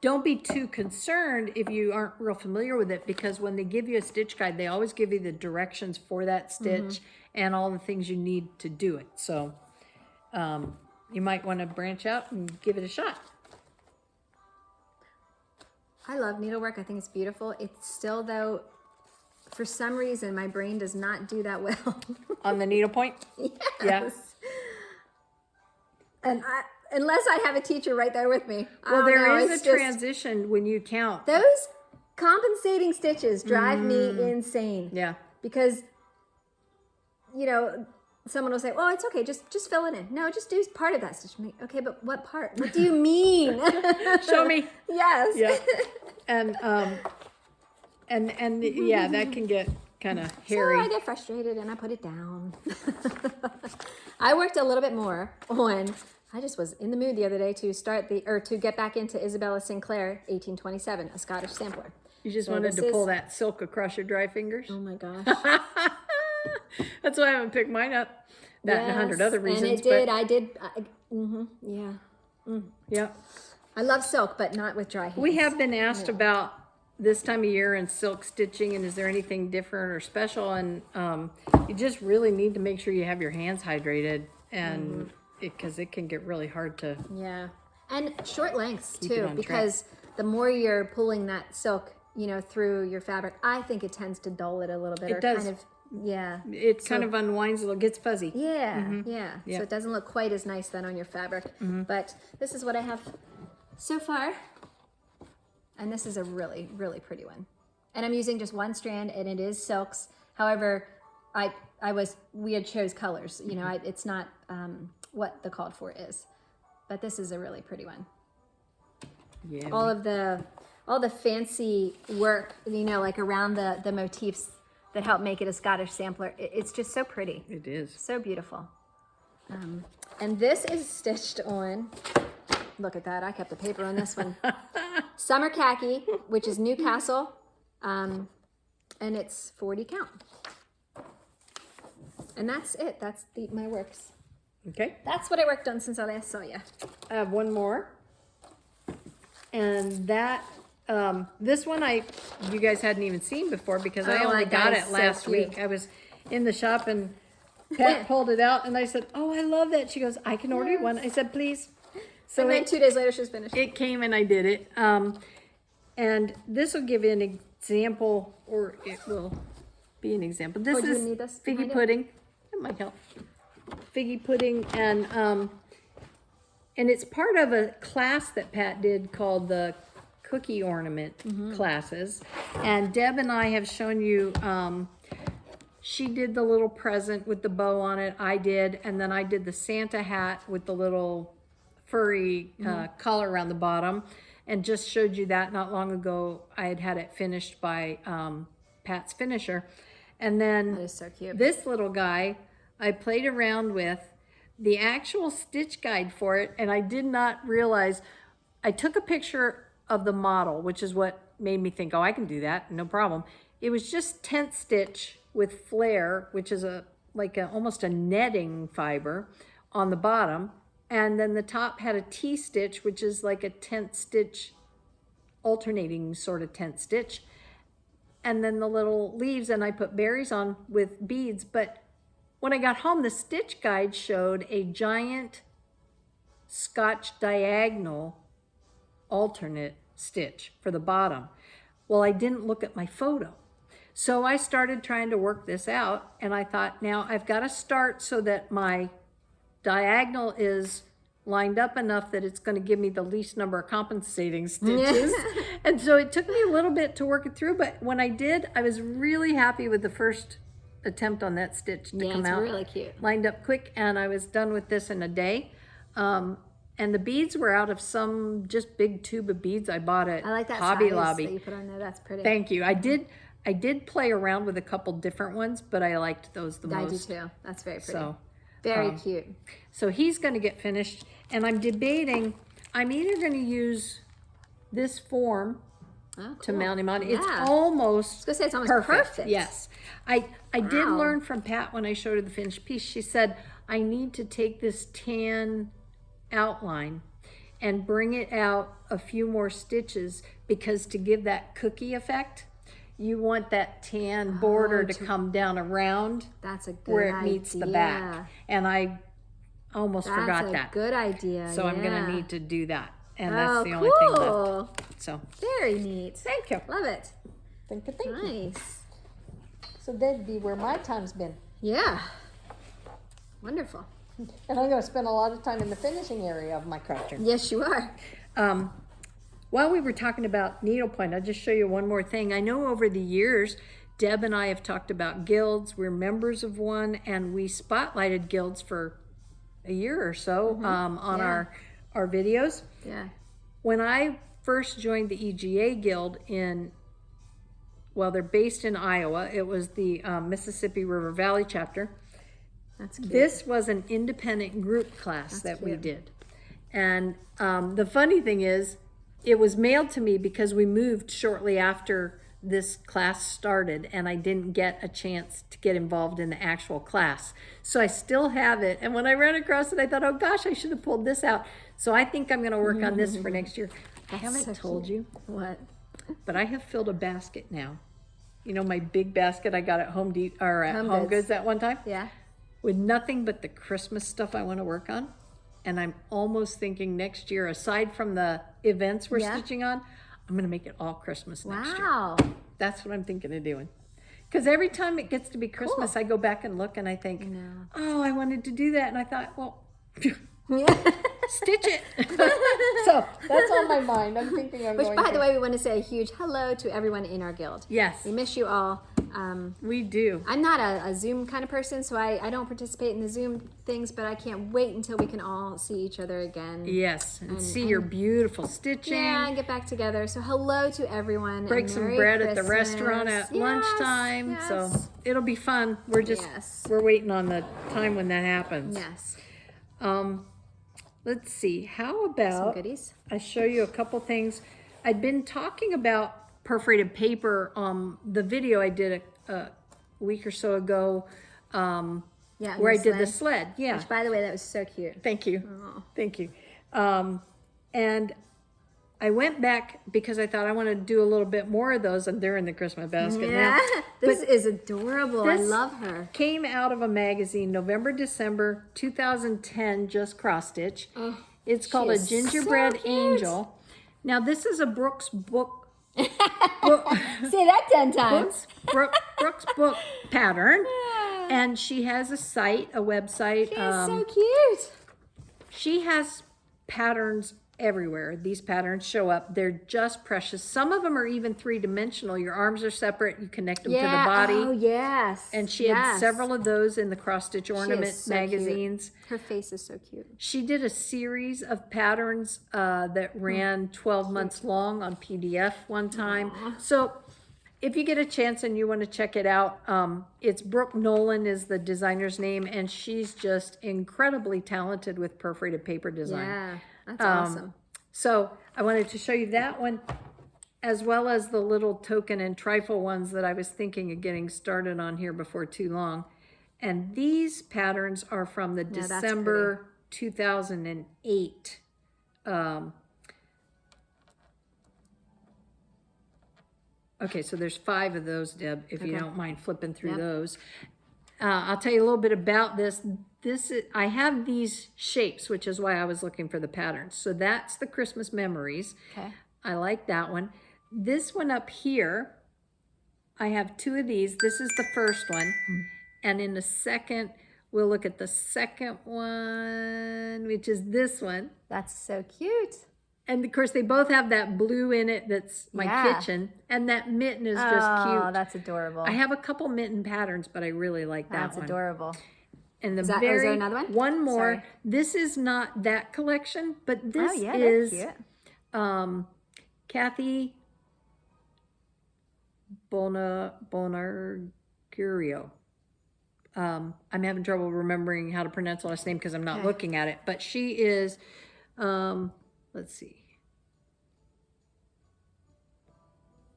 [SPEAKER 1] don't be too concerned if you aren't real familiar with it, because when they give you a stitch guide, they always give you the directions for that stitch and all the things you need to do it. So you might want to branch out and give it a shot.
[SPEAKER 2] I love needlework. I think it's beautiful. It's still, though, for some reason, my brain does not do that well.
[SPEAKER 1] On the needlepoint?
[SPEAKER 2] Yes.
[SPEAKER 1] Yeah.
[SPEAKER 2] And unless I have a teacher right there with me.
[SPEAKER 1] Well, there is a transition when you count.
[SPEAKER 2] Those compensating stitches drive me insane.
[SPEAKER 1] Yeah.
[SPEAKER 2] Because, you know, someone will say, "Oh, it's okay, just fill it in." No, just do part of that stitch. I'm like, okay, but what part? What do you mean?
[SPEAKER 1] Show me.
[SPEAKER 2] Yes.
[SPEAKER 1] Yeah. And yeah, that can get kind of hairy.
[SPEAKER 2] So I get frustrated and I put it down. I worked a little bit more on. I just was in the mood the other day to get back into Isabella Sinclair 1827, a Scottish sampler.
[SPEAKER 1] You just wanted to pull that silk across your dry fingers?
[SPEAKER 2] Oh my gosh.
[SPEAKER 1] That's why I haven't picked mine up. That and 100 other reasons.
[SPEAKER 2] And it did. Yeah.
[SPEAKER 1] Yeah.
[SPEAKER 2] I love silk, but not with dry hands.
[SPEAKER 1] We have been asked about this time of year and silk stitching, and is there anything different or special? And you just really need to make sure you have your hands hydrated, and because it can get really hard to.
[SPEAKER 2] Yeah, and short lengths too, because the more you're pulling that silk, through your fabric, I think it tends to dull it a little bit.
[SPEAKER 1] It does.
[SPEAKER 2] Kind of, yeah.
[SPEAKER 1] It kind of unwinds a little, gets fuzzy.
[SPEAKER 2] Yeah, yeah. So it doesn't look quite as nice then on your fabric. But this is what I have so far. And this is a really, really pretty one. And I'm using just one strand, and it is silks. However, we had chose colors. It's not what the called for is. But this is a really pretty one.
[SPEAKER 1] Yeah.
[SPEAKER 2] All the fancy work, like around the motifs that help make it a Scottish sampler. It's just so pretty.
[SPEAKER 1] It is.
[SPEAKER 2] So beautiful. And this is stitched on, look at that, I kept the paper on this one. Summer Khaki, which is Newcastle, and it's 40 count. And that's it, that's my works.
[SPEAKER 1] Okay.
[SPEAKER 2] That's what I worked on since I last saw you.
[SPEAKER 1] I have one more. And that, this one you guys hadn't even seen before because I only got it last week. I was in the shop and Pat pulled it out and I said, oh, I love that. She goes, I can order you one. I said, please.
[SPEAKER 2] So and then 2 days later, she's finished.
[SPEAKER 1] It came and I did it. And this will give you an example, or it will be an example. This is figgy pudding. That might help. Figgy pudding, and it's part of a class that Pat did called the cookie ornament classes. And Deb and I have shown you, she did the little present with the bow on it, I did, and then I did the Santa hat with the little furry collar around the bottom, and just showed you that not long ago. I had it finished by Pat's finisher. And then
[SPEAKER 2] that is so cute.
[SPEAKER 1] This little guy I played around with the actual stitch guide for it, and I did not realize, I took a picture of the model, which is what made me think, oh, I can do that, no problem. It was just tent stitch with flare, which is almost a netting fiber on the bottom, and then the top had a T-stitch, which is like a tent stitch, alternating sort of tent stitch, and then the little leaves, and I put berries on with beads. But when I got home, the stitch guide showed a giant Scotch diagonal alternate stitch for the bottom. Well, I didn't look at my photo. So I started trying to work this out, and I thought, now I've got to start so that my diagonal is lined up enough that it's going to give me the least number of compensating stitches. And so it took me a little bit to work it through, but when I did, I was really happy with the first attempt on that stitch to come out.
[SPEAKER 2] It's really cute.
[SPEAKER 1] Lined up quick, and I was done with this in a day. And the beads were out of some just big tube of beads I bought at Hobby Lobby.
[SPEAKER 2] That you put on there. That's pretty.
[SPEAKER 1] Thank you. I did play around with a couple different ones, but I liked those the most.
[SPEAKER 2] I do too. That's very pretty.
[SPEAKER 1] So,
[SPEAKER 2] very cute.
[SPEAKER 1] So he's going to get finished, and I'm debating, I'm either going to use this form to mount him on. It's almost
[SPEAKER 2] I was going to say it's almost perfect.
[SPEAKER 1] Yes. I did learn from Pat when I showed her the finished piece. She said, I need to take this tan outline and bring it out a few more stitches, because to give that cookie effect, you want that tan border to come down around.
[SPEAKER 2] That's a good
[SPEAKER 1] where it meets the back. And I almost forgot that.
[SPEAKER 2] That's a good idea.
[SPEAKER 1] So I'm going to need to do that. And that's the only thing left. So
[SPEAKER 2] very neat.
[SPEAKER 1] Thank you.
[SPEAKER 2] Love it.
[SPEAKER 1] Thank you.
[SPEAKER 2] Nice.
[SPEAKER 1] So that'd be where my time's been.
[SPEAKER 2] Yeah. Wonderful.
[SPEAKER 1] And I'm going to spend a lot of time in the finishing area of my craft room.
[SPEAKER 2] Yes, you are.
[SPEAKER 1] While we were talking about needlepoint, I'll just show you one more thing. I know over the years, Deb and I have talked about guilds. We're members of one, and we spotlighted guilds for a year or so on our videos.
[SPEAKER 2] Yeah.
[SPEAKER 1] When I first joined the EGA Guild they're based in Iowa. It was the Mississippi River Valley chapter.
[SPEAKER 2] That's cute.
[SPEAKER 1] This was an independent group class that we did. And the funny thing is, it was mailed to me because we moved shortly after this class started, and I didn't get a chance to get involved in the actual class. So I still have it. And when I ran across it, I thought, oh gosh, I should have pulled this out. So I think I'm going to work on this for next year. I haven't told you
[SPEAKER 2] what,
[SPEAKER 1] but I have filled a basket now. You know, my big basket I got at Home Goods that one time?
[SPEAKER 2] Yeah.
[SPEAKER 1] With nothing but the Christmas stuff I want to work on. And I'm almost thinking next year, aside from the events we're stitching on, I'm going to make it all Christmas next year.
[SPEAKER 2] Wow.
[SPEAKER 1] That's what I'm thinking of doing. Because every time it gets to be Christmas, I go back and look and I think, oh, I wanted to do that. And I thought, well, stitch it. So that's on my mind. I'm thinking I'm
[SPEAKER 2] Which,
[SPEAKER 1] going
[SPEAKER 2] by
[SPEAKER 1] to.
[SPEAKER 2] the way, we want to say a huge hello to everyone in our guild.
[SPEAKER 1] Yes,
[SPEAKER 2] We miss you all.
[SPEAKER 1] we do.
[SPEAKER 2] I'm not a Zoom kind of person, so I don't participate in the Zoom things, but I can't wait until we can all see each other again.
[SPEAKER 1] Yes, and see your beautiful stitching.
[SPEAKER 2] Yeah, and get back together. So hello to everyone.
[SPEAKER 1] Break
[SPEAKER 2] and
[SPEAKER 1] some
[SPEAKER 2] Merry
[SPEAKER 1] bread at the
[SPEAKER 2] Christmas.
[SPEAKER 1] restaurant at
[SPEAKER 2] Yes,
[SPEAKER 1] lunchtime.
[SPEAKER 2] yes.
[SPEAKER 1] So it'll be fun. We're just we're waiting on the time when that happens.
[SPEAKER 2] Yes.
[SPEAKER 1] Let's see. How
[SPEAKER 2] Some
[SPEAKER 1] about
[SPEAKER 2] goodies.
[SPEAKER 1] I show you a couple things. I'd been talking about perforated paper. The video I did a week or so ago,
[SPEAKER 2] Yeah,
[SPEAKER 1] where I
[SPEAKER 2] the
[SPEAKER 1] did the
[SPEAKER 2] sled.
[SPEAKER 1] sled. Yeah.
[SPEAKER 2] Which, by the way, that was so cute.
[SPEAKER 1] Thank you.
[SPEAKER 2] Oh.
[SPEAKER 1] Thank you. And I went back because I thought I want to do a little bit more of those, and they're in the Christmas basket
[SPEAKER 2] Yeah,
[SPEAKER 1] now.
[SPEAKER 2] this is adorable. I
[SPEAKER 1] this
[SPEAKER 2] love her.
[SPEAKER 1] Came out of a magazine, November, December 2010, just cross stitch.
[SPEAKER 2] Oh,
[SPEAKER 1] It's called
[SPEAKER 2] she
[SPEAKER 1] a
[SPEAKER 2] is
[SPEAKER 1] Gingerbread
[SPEAKER 2] so cute.
[SPEAKER 1] Angel. Now this is a Brooks book.
[SPEAKER 2] Say that 10 times.
[SPEAKER 1] Brooks book pattern, and she has a site, a website.
[SPEAKER 2] She's so cute.
[SPEAKER 1] She has patterns everywhere. These patterns show up. They're just precious. Some of them are even three-dimensional. Your arms are separate. You connect them to the body.
[SPEAKER 2] Oh, yes.
[SPEAKER 1] And she had several of those in the Cross Stitch Ornament
[SPEAKER 2] so
[SPEAKER 1] magazines.
[SPEAKER 2] Cute. Her face is so cute.
[SPEAKER 1] She did a series of patterns that ran 12 months long on PDF one time. So if you get a chance and you want to check it out, it's Brooke Nolan is the designer's name, and she's just incredibly talented with perforated paper design.
[SPEAKER 2] Yeah, that's awesome.
[SPEAKER 1] So I wanted to show you that one, as well as the little token and trifle ones that I was thinking of getting started on here before too long. And these patterns are from the
[SPEAKER 2] that's
[SPEAKER 1] December 2008. Okay, so there's 5 of those, Deb, if you don't mind flipping through those. I'll tell you a little bit about this. I have these shapes, which is why I was looking for the patterns. So that's the Christmas Memories.
[SPEAKER 2] Okay.
[SPEAKER 1] I like that one. This one up here, I have 2 of these. This is the first one. And in a second, we'll look at the second one, which is this one.
[SPEAKER 2] That's so cute.
[SPEAKER 1] And of course, they both have that blue in it that's my kitchen. And that mitten is just cute.
[SPEAKER 2] Oh, that's adorable.
[SPEAKER 1] I have a couple mitten patterns, but I really like that one.
[SPEAKER 2] That's adorable.
[SPEAKER 1] And the
[SPEAKER 2] is there another one?
[SPEAKER 1] One more.
[SPEAKER 2] Sorry.
[SPEAKER 1] This is not that collection, but this
[SPEAKER 2] they're
[SPEAKER 1] is
[SPEAKER 2] cute.
[SPEAKER 1] Kathy Bonargurio. I'm having trouble remembering how to pronounce the last name because I'm not looking at it. But she is, let's see.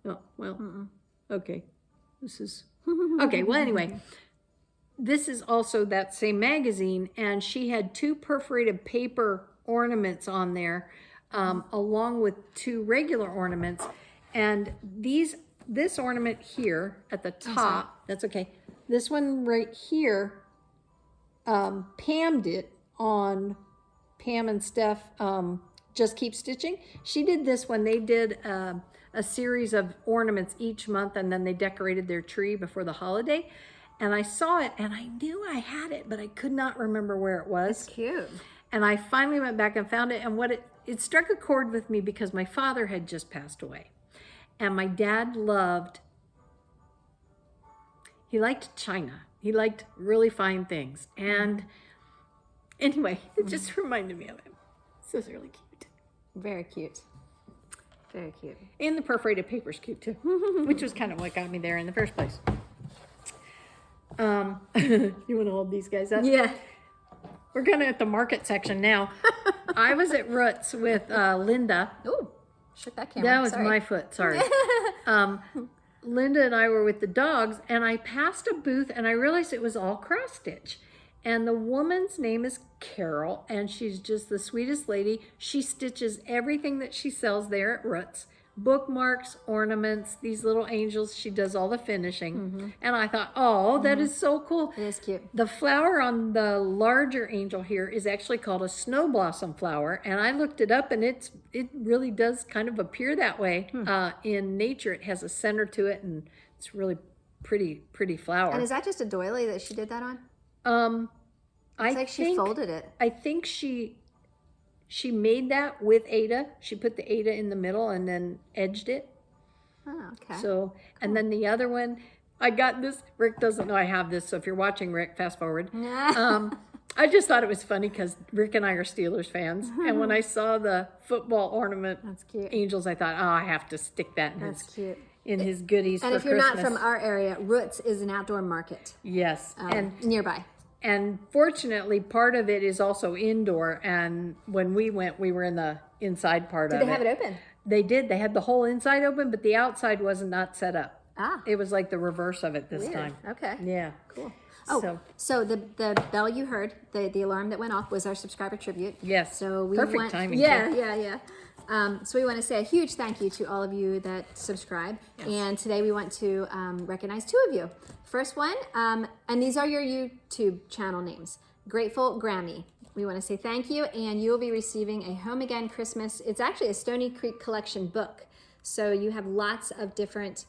[SPEAKER 1] Oh, well, okay. This is, okay, well, anyway. This is also that same magazine, and she had 2 perforated paper ornaments on there, along with 2 regular ornaments. And this ornament here at the top, that's okay. This one right here, Pam did on Pam and Steph Just Keep Stitching. She did this one. They did a series of ornaments each month, and then they decorated their tree before the holiday. And I saw it, and I knew I had it, but I could not remember where it was.
[SPEAKER 2] That's cute.
[SPEAKER 1] And I finally went back and found it, and it struck a chord with me because my father had just passed away. And my dad he liked China. He liked really fine things. And anyway, it just reminded me of him. So it's really cute.
[SPEAKER 2] Very cute. Very cute.
[SPEAKER 1] And the perforated paper's cute too, which was kind of what got me there in the first place. You want to hold these guys up?
[SPEAKER 2] Yeah.
[SPEAKER 1] We're kind of at the market section now. I was at Roots with Linda.
[SPEAKER 2] Ooh, shook that camera.
[SPEAKER 1] That was my foot, sorry. Linda and I were with the dogs, and I passed a booth, and I realized it was all cross stitch. And the woman's name is Carol, and she's just the sweetest lady. She stitches everything that she sells there at Roots. Bookmarks, ornaments, these little angels. She does all the finishing. And I thought, oh, that is so cool.
[SPEAKER 2] It is cute.
[SPEAKER 1] The flower on the larger angel here is actually called a snow blossom flower. And I looked it up, and it really does kind of appear that way. In nature, it has a center to it, and it's really pretty flower.
[SPEAKER 2] And is that just a doily that she did that on?
[SPEAKER 1] I
[SPEAKER 2] It's like she folded it.
[SPEAKER 1] I think she she made that with Ada. She put the Ada in the middle and then edged it.
[SPEAKER 2] Oh, okay.
[SPEAKER 1] So, and then the other one, I got this. Rick doesn't know I have this, so if you're watching, Rick, fast forward. I just thought it was funny because Rick and I are Steelers fans, and when I saw the football ornament
[SPEAKER 2] That's cute.
[SPEAKER 1] angels, I thought, oh, I have to stick that in
[SPEAKER 2] That's cute.
[SPEAKER 1] his goodies
[SPEAKER 2] And
[SPEAKER 1] for
[SPEAKER 2] if you're
[SPEAKER 1] Christmas.
[SPEAKER 2] not from our area, Roots is an outdoor market
[SPEAKER 1] Yes, and
[SPEAKER 2] nearby.
[SPEAKER 1] And fortunately, part of it is also indoor. And when we went, we were in the inside part of it.
[SPEAKER 2] Did they have it open?
[SPEAKER 1] They did. They had the whole inside open, but the outside was not set up.
[SPEAKER 2] Ah.
[SPEAKER 1] It was like the reverse of it this
[SPEAKER 2] Weird.
[SPEAKER 1] time.
[SPEAKER 2] Okay.
[SPEAKER 1] Yeah.
[SPEAKER 2] Cool. Oh, so the bell you heard, the alarm that went off was our subscriber tribute.
[SPEAKER 1] Yes.
[SPEAKER 2] So we
[SPEAKER 1] Perfect
[SPEAKER 2] want,
[SPEAKER 1] timing.
[SPEAKER 2] Yeah. So we want to say a huge thank you to all of you that subscribe.
[SPEAKER 1] Yes.
[SPEAKER 2] And today we want to recognize two of you. First one, and these are your YouTube channel names. Grateful Grammy. We want to say thank you, and you will be receiving a Home Again Christmas. It's actually a Stony Creek collection book. So you have lots of different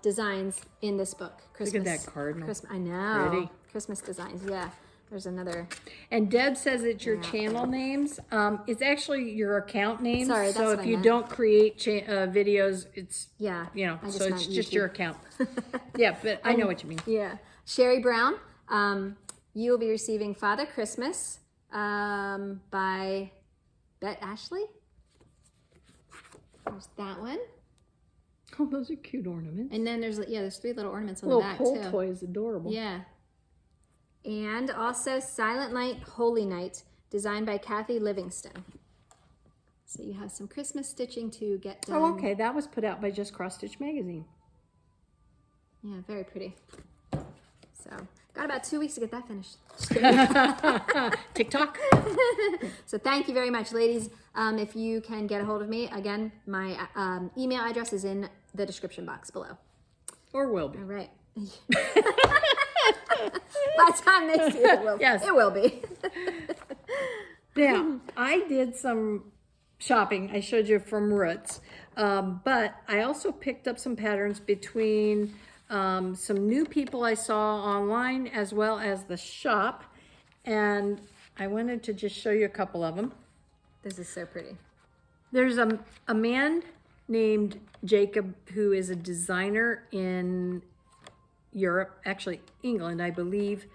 [SPEAKER 2] designs in this book. Christmas.
[SPEAKER 1] Look at that cardinal.
[SPEAKER 2] Christmas, I know.
[SPEAKER 1] Pretty.
[SPEAKER 2] Christmas designs, yeah. There's another.
[SPEAKER 1] And Deb says it's your channel names. It's actually your account names.
[SPEAKER 2] Sorry, that's
[SPEAKER 1] so
[SPEAKER 2] what
[SPEAKER 1] if
[SPEAKER 2] I
[SPEAKER 1] you
[SPEAKER 2] meant.
[SPEAKER 1] don't create videos, it's,
[SPEAKER 2] Yeah.
[SPEAKER 1] you know,
[SPEAKER 2] I just
[SPEAKER 1] so
[SPEAKER 2] meant
[SPEAKER 1] it's just
[SPEAKER 2] YouTube.
[SPEAKER 1] your account. Yeah, but I know what you mean.
[SPEAKER 2] Yeah. Sherry Brown, you will be receiving Father Christmas by Bet Ashley. There's that one.
[SPEAKER 1] Oh, those are cute ornaments.
[SPEAKER 2] And then there's 3 little ornaments on
[SPEAKER 1] Little
[SPEAKER 2] the back
[SPEAKER 1] pole
[SPEAKER 2] too.
[SPEAKER 1] toy is adorable.
[SPEAKER 2] Yeah. And also Silent Night, Holy Night, designed by Kathy Livingston. So you have some Christmas stitching to get done.
[SPEAKER 1] Oh, okay. That was put out by Just Cross Stitch Magazine.
[SPEAKER 2] Yeah, very pretty. So, got about 2 weeks to get that finished.
[SPEAKER 1] TikTok.
[SPEAKER 2] So thank you very much, ladies. If you can get a hold of me, again, my email address is in the description box below.
[SPEAKER 1] Or will be.
[SPEAKER 2] All right. By the time they see it, it will be.
[SPEAKER 1] Yeah, I did some shopping. I showed you from Roots. But I also picked up some patterns between some new people I saw online as well as the shop. And I wanted to just show you a couple of them.
[SPEAKER 2] This is so pretty.
[SPEAKER 1] There's a man named Jacob who is a designer in Europe, actually England, I believe.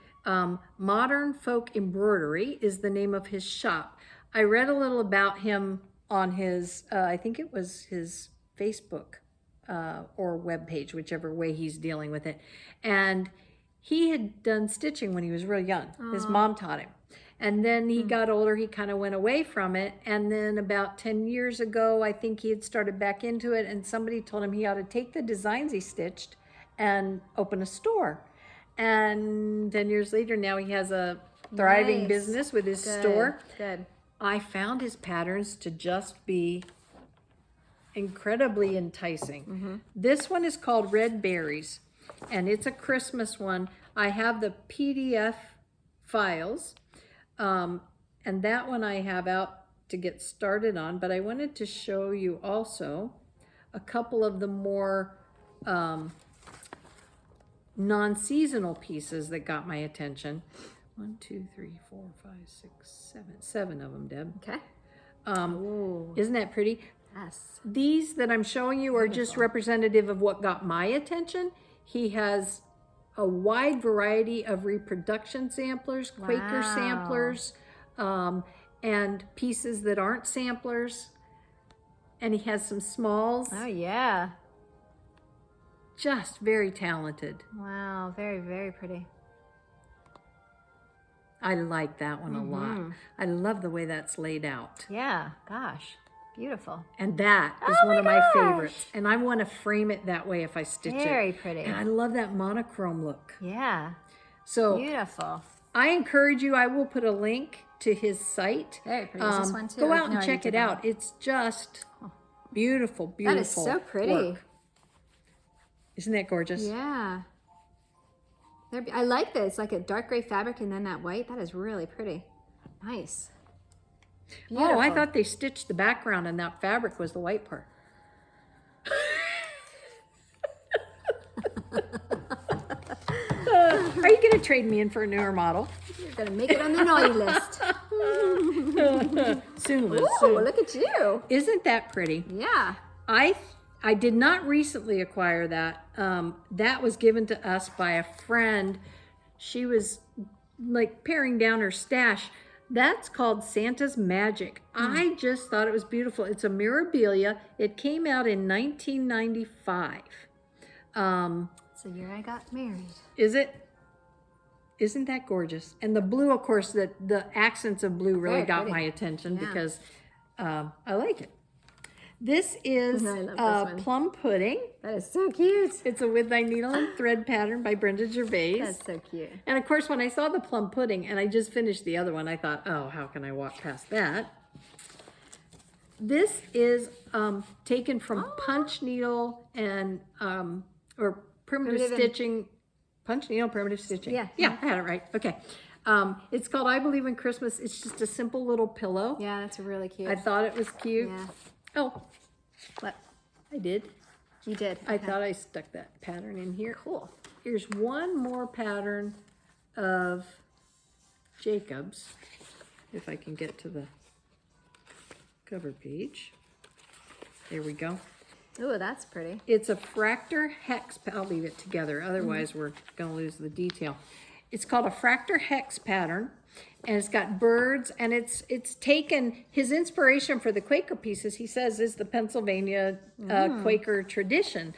[SPEAKER 1] Modern Folk Embroidery is the name of his shop. I read a little about him on his, I think it was his Facebook or webpage, whichever way he's dealing with it. And he had done stitching when he was real young. His mom taught him. And then he got older, he kind of went away from it. And then about 10 years ago, I think he had started back into it, and somebody told him he ought to take the designs he stitched and open a store. And 10 years later, now he has a thriving
[SPEAKER 2] Nice.
[SPEAKER 1] business with his
[SPEAKER 2] Good,
[SPEAKER 1] store.
[SPEAKER 2] Good.
[SPEAKER 1] I found his patterns to just be incredibly enticing. This one is called Red Berries, and it's a Christmas one. I have the PDF files, and that one I have out to get started on, but I wanted to show you also a couple of the more non-seasonal pieces that got my attention. 1, 2, 3, 4, 5, 6, 7 of them, Deb.
[SPEAKER 2] Okay.
[SPEAKER 1] Isn't that pretty?
[SPEAKER 2] Yes.
[SPEAKER 1] These that I'm showing you are just representative of what got my attention. He has a wide variety of reproduction samplers, Quaker
[SPEAKER 2] Wow.
[SPEAKER 1] samplers, and pieces that aren't samplers. And he has some smalls.
[SPEAKER 2] Oh, yeah.
[SPEAKER 1] Just very talented.
[SPEAKER 2] Wow. Very, very pretty.
[SPEAKER 1] I like that one a lot. I love the way that's laid out.
[SPEAKER 2] Yeah. Gosh. Beautiful.
[SPEAKER 1] And that is
[SPEAKER 2] Oh
[SPEAKER 1] one
[SPEAKER 2] my
[SPEAKER 1] of my
[SPEAKER 2] gosh.
[SPEAKER 1] favorites. And I want to frame it that way if I stitch it.
[SPEAKER 2] Very pretty.
[SPEAKER 1] And I love that monochrome look.
[SPEAKER 2] Yeah.
[SPEAKER 1] So
[SPEAKER 2] Beautiful.
[SPEAKER 1] I encourage you, I will put a link to his site.
[SPEAKER 2] Very pretty. Is this one too?
[SPEAKER 1] Go
[SPEAKER 2] Or-
[SPEAKER 1] out
[SPEAKER 2] no,
[SPEAKER 1] and
[SPEAKER 2] I
[SPEAKER 1] check
[SPEAKER 2] did
[SPEAKER 1] it
[SPEAKER 2] that
[SPEAKER 1] out. It's just beautiful, beautiful.
[SPEAKER 2] That is so pretty.
[SPEAKER 1] work. Isn't that gorgeous?
[SPEAKER 2] Yeah. I like that. It's like a dark gray fabric and then that white. That is really pretty. Nice.
[SPEAKER 1] Oh, I
[SPEAKER 2] Beautiful.
[SPEAKER 1] thought they stitched the background and that fabric was the white part. Are you going to trade me in for a newer model?
[SPEAKER 2] You're going to make it on the naughty list.
[SPEAKER 1] Soon, Liz,
[SPEAKER 2] Ooh,
[SPEAKER 1] soon.
[SPEAKER 2] look at you.
[SPEAKER 1] Isn't that pretty?
[SPEAKER 2] Yeah.
[SPEAKER 1] I did not recently acquire that. That was given to us by a friend. She was like paring down her stash. That's called Santa's Magic. I just thought it was beautiful. It's a mirabilia. It came out in 1995.
[SPEAKER 2] It's the year I got married.
[SPEAKER 1] Is it? Isn't that gorgeous? And the blue, of course, the accents of blue really
[SPEAKER 2] Very
[SPEAKER 1] got
[SPEAKER 2] pretty.
[SPEAKER 1] my attention
[SPEAKER 2] Yeah.
[SPEAKER 1] because I like it. This is
[SPEAKER 2] I love this one.
[SPEAKER 1] plum pudding.
[SPEAKER 2] That is so cute.
[SPEAKER 1] It's a with thy needle and thread pattern by Brenda Gervais.
[SPEAKER 2] That's so cute.
[SPEAKER 1] And of course, when I saw the plum pudding, and I just finished the other one, I thought, oh, how can I walk past that? This is taken from punch needle and or primitive stitching. Punch needle, primitive stitching.
[SPEAKER 2] Yeah.
[SPEAKER 1] Yeah, I had it right. Okay. It's called I Believe in Christmas. It's just a simple little pillow.
[SPEAKER 2] Yeah, that's really cute.
[SPEAKER 1] I thought it was cute.
[SPEAKER 2] Yeah.
[SPEAKER 1] Oh, what? I did.
[SPEAKER 2] You did.
[SPEAKER 1] I thought I stuck that pattern in here.
[SPEAKER 2] Cool.
[SPEAKER 1] Here's one more pattern of Jacob's, if I can get to the cover page. There we go.
[SPEAKER 2] Ooh, that's pretty.
[SPEAKER 1] It's a Fractal Hex. I'll leave it together, otherwise we're going to lose the detail. It's called a Fractal Hex pattern, and it's got birds, and it's taken his inspiration for the Quaker pieces. He says is the Pennsylvania Quaker tradition,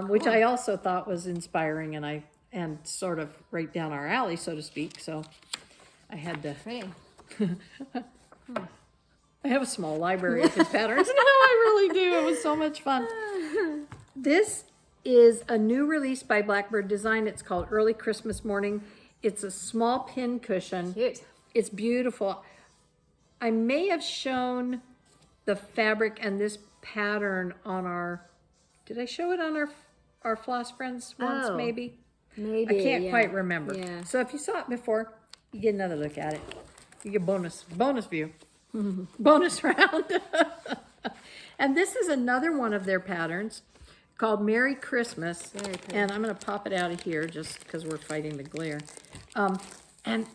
[SPEAKER 1] which I also thought was inspiring, and sort of right down our alley, so to speak. So I had to.
[SPEAKER 2] Pretty.
[SPEAKER 1] I have a small library of his patterns. No, I really do. It was so much fun. This is a new release by Blackbird Design. It's called Early Christmas Morning. It's a small pin cushion.
[SPEAKER 2] Cute.
[SPEAKER 1] It's beautiful. I may have shown the fabric and this pattern on our, did I show it on our Floss Friends once,
[SPEAKER 2] Oh,
[SPEAKER 1] maybe?
[SPEAKER 2] Maybe.
[SPEAKER 1] I can't
[SPEAKER 2] yeah.
[SPEAKER 1] quite remember.
[SPEAKER 2] Yeah.
[SPEAKER 1] So if you saw it before, you get another look at it. You get bonus view. Bonus round. And this is another one of their patterns called Merry Christmas.
[SPEAKER 2] Very pretty.
[SPEAKER 1] And I'm going to pop it out of here just because we're fighting the glare. And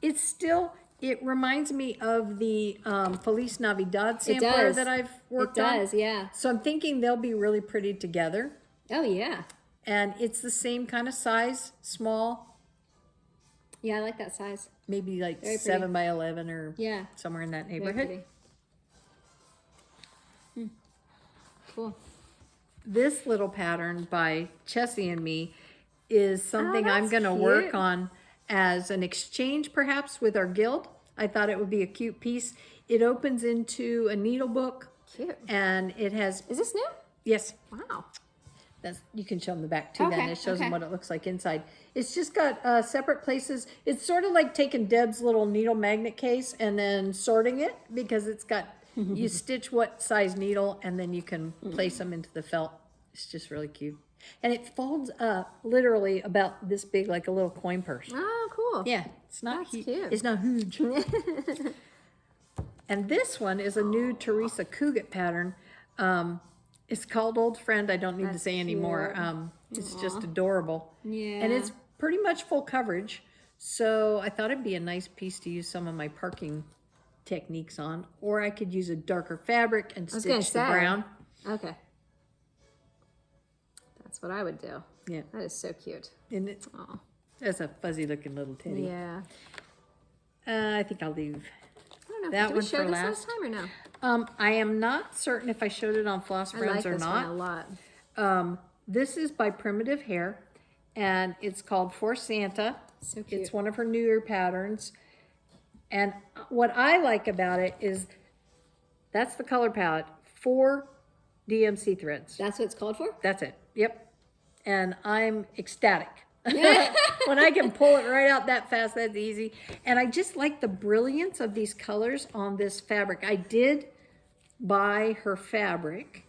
[SPEAKER 1] it's still, it reminds me of the Feliz Navidad sampler
[SPEAKER 2] does.
[SPEAKER 1] that I've worked
[SPEAKER 2] It
[SPEAKER 1] on.
[SPEAKER 2] does, yeah.
[SPEAKER 1] So I'm thinking they'll be really pretty together.
[SPEAKER 2] Oh, yeah.
[SPEAKER 1] And it's the same kind of size, small,
[SPEAKER 2] Yeah, I like that size.
[SPEAKER 1] maybe like
[SPEAKER 2] Very pretty.
[SPEAKER 1] 7 by 11 or
[SPEAKER 2] Yeah.
[SPEAKER 1] somewhere in that
[SPEAKER 2] Very
[SPEAKER 1] neighborhood.
[SPEAKER 2] pretty. Cool.
[SPEAKER 1] This little pattern by Chessie and me is something I'm
[SPEAKER 2] that's
[SPEAKER 1] going to work
[SPEAKER 2] cute.
[SPEAKER 1] on as an exchange perhaps with our guild. I thought it would be a cute piece. It opens into a needle book
[SPEAKER 2] Cute.
[SPEAKER 1] and it has,
[SPEAKER 2] Is this new?
[SPEAKER 1] yes,
[SPEAKER 2] Wow.
[SPEAKER 1] that's, you can show them the back too then.
[SPEAKER 2] Okay,
[SPEAKER 1] It shows them
[SPEAKER 2] okay.
[SPEAKER 1] what it looks like inside. It's just got separate places. It's sort of like taking Deb's little needle magnet case and then sorting it because it's got, you stitch what size needle and then you can place them into the felt. It's just really cute. And it folds up literally about this big, like a little coin purse.
[SPEAKER 2] Oh, cool.
[SPEAKER 1] Yeah, it's not
[SPEAKER 2] That's
[SPEAKER 1] huge.
[SPEAKER 2] cute.
[SPEAKER 1] It's not huge. And this one is a new Teresa Cugat pattern. It's called Old Friend. I don't need to
[SPEAKER 2] That's
[SPEAKER 1] say anymore.
[SPEAKER 2] cute.
[SPEAKER 1] It's just adorable.
[SPEAKER 2] Yeah.
[SPEAKER 1] And it's pretty much full coverage. So I thought it'd be a nice piece to use some of my parking techniques on. Or I could use a darker fabric and
[SPEAKER 2] was gonna
[SPEAKER 1] stitch the
[SPEAKER 2] say.
[SPEAKER 1] brown.
[SPEAKER 2] Okay. That's what I would do.
[SPEAKER 1] Yeah.
[SPEAKER 2] That is so cute.
[SPEAKER 1] And it's,
[SPEAKER 2] Oh.
[SPEAKER 1] that's a fuzzy looking little teddy.
[SPEAKER 2] Yeah.
[SPEAKER 1] I think I'll leave
[SPEAKER 2] I don't know.
[SPEAKER 1] that
[SPEAKER 2] Did
[SPEAKER 1] one
[SPEAKER 2] we show
[SPEAKER 1] for
[SPEAKER 2] this
[SPEAKER 1] last.
[SPEAKER 2] last time or no?
[SPEAKER 1] I am not certain if I showed it on Floss
[SPEAKER 2] I
[SPEAKER 1] Friends
[SPEAKER 2] like
[SPEAKER 1] or
[SPEAKER 2] this
[SPEAKER 1] not.
[SPEAKER 2] one a lot.
[SPEAKER 1] This is by Primitive Hair, and it's called For Santa.
[SPEAKER 2] So cute.
[SPEAKER 1] It's one of her newer patterns. And what I like about it is that's the color palette, 4 DMC threads.
[SPEAKER 2] That's what it's called for?
[SPEAKER 1] That's it. Yep. And I'm ecstatic. When I can pull it right out that fast, that's easy. And I just like the brilliance of these colors on this fabric. I did buy her fabric.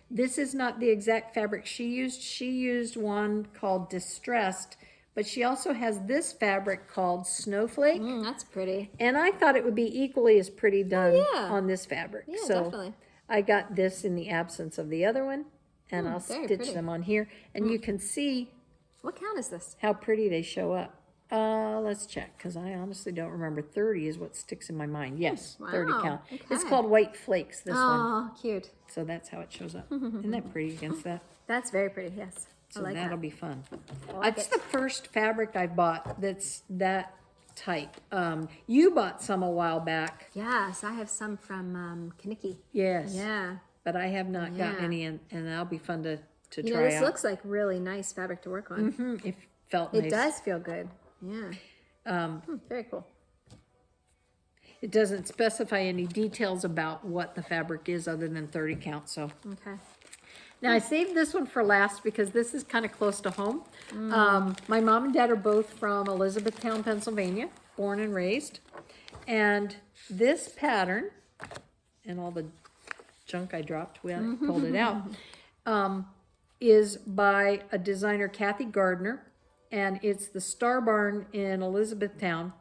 [SPEAKER 1] This is not the exact fabric she used. She used one called Distressed, but she also has this fabric called Snowflake.
[SPEAKER 2] That's pretty.
[SPEAKER 1] And I thought it would be equally as pretty done
[SPEAKER 2] yeah.
[SPEAKER 1] on this fabric.
[SPEAKER 2] Yeah,
[SPEAKER 1] so
[SPEAKER 2] definitely.
[SPEAKER 1] I got this in the absence of the other one, and I'll
[SPEAKER 2] very
[SPEAKER 1] stitch
[SPEAKER 2] pretty.
[SPEAKER 1] them on here. And you can see
[SPEAKER 2] What count is this?
[SPEAKER 1] how pretty they show up. Let's check, because I honestly don't remember. 30 is what sticks in my mind. Yes,
[SPEAKER 2] Wow,
[SPEAKER 1] 30 count.
[SPEAKER 2] okay.
[SPEAKER 1] It's called White Flakes, this one.
[SPEAKER 2] Oh, cute.
[SPEAKER 1] So that's how it shows up. Isn't that pretty against that?
[SPEAKER 2] That's very pretty, yes.
[SPEAKER 1] So
[SPEAKER 2] I like
[SPEAKER 1] that'll
[SPEAKER 2] that.
[SPEAKER 1] be fun.
[SPEAKER 2] like
[SPEAKER 1] That's
[SPEAKER 2] it.
[SPEAKER 1] the first fabric I bought that's that type. You bought some a while back.
[SPEAKER 2] Yes, I have some from Kaniki.
[SPEAKER 1] Yes.
[SPEAKER 2] Yeah.
[SPEAKER 1] But I have not gotten
[SPEAKER 2] Yeah.
[SPEAKER 1] any, and that'll be fun to
[SPEAKER 2] You
[SPEAKER 1] try
[SPEAKER 2] know, this
[SPEAKER 1] out.
[SPEAKER 2] looks like really nice fabric to work on.
[SPEAKER 1] It felt
[SPEAKER 2] It
[SPEAKER 1] nice.
[SPEAKER 2] does feel good. Yeah. Very cool.
[SPEAKER 1] It doesn't specify any details about what the fabric is other than 30 count, so.
[SPEAKER 2] Okay.
[SPEAKER 1] Now, I saved this one for last because this is kind of close to home. My mom and dad are both from Elizabethtown, Pennsylvania, born and raised. And this pattern, and all the junk I dropped when I pulled it out, is by a designer, Kathy Gardner, and it's the Star Barn in Elizabethtown.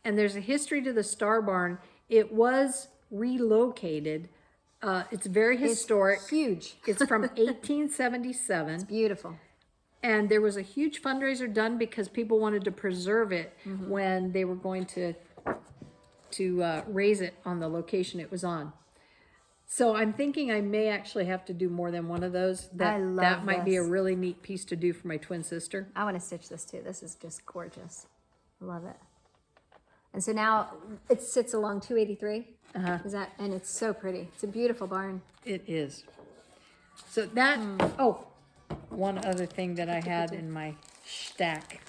[SPEAKER 1] And there's a history to the Star Barn. It was relocated. It's very historic.
[SPEAKER 2] It's huge.
[SPEAKER 1] It's from 1877.
[SPEAKER 2] Beautiful.
[SPEAKER 1] And there was a huge fundraiser done because people wanted to preserve it when they were going to raise it on the location it was on. So I'm thinking I may actually have to do more than one of those.
[SPEAKER 2] I love
[SPEAKER 1] that might be a
[SPEAKER 2] this.
[SPEAKER 1] really neat piece to do for my twin sister.
[SPEAKER 2] I want to stitch this too. This is just gorgeous. I love it. And so now it sits along 283. Is that, and it's so pretty. It's a beautiful barn.
[SPEAKER 1] It is. So that, oh, one other thing that I had in my stack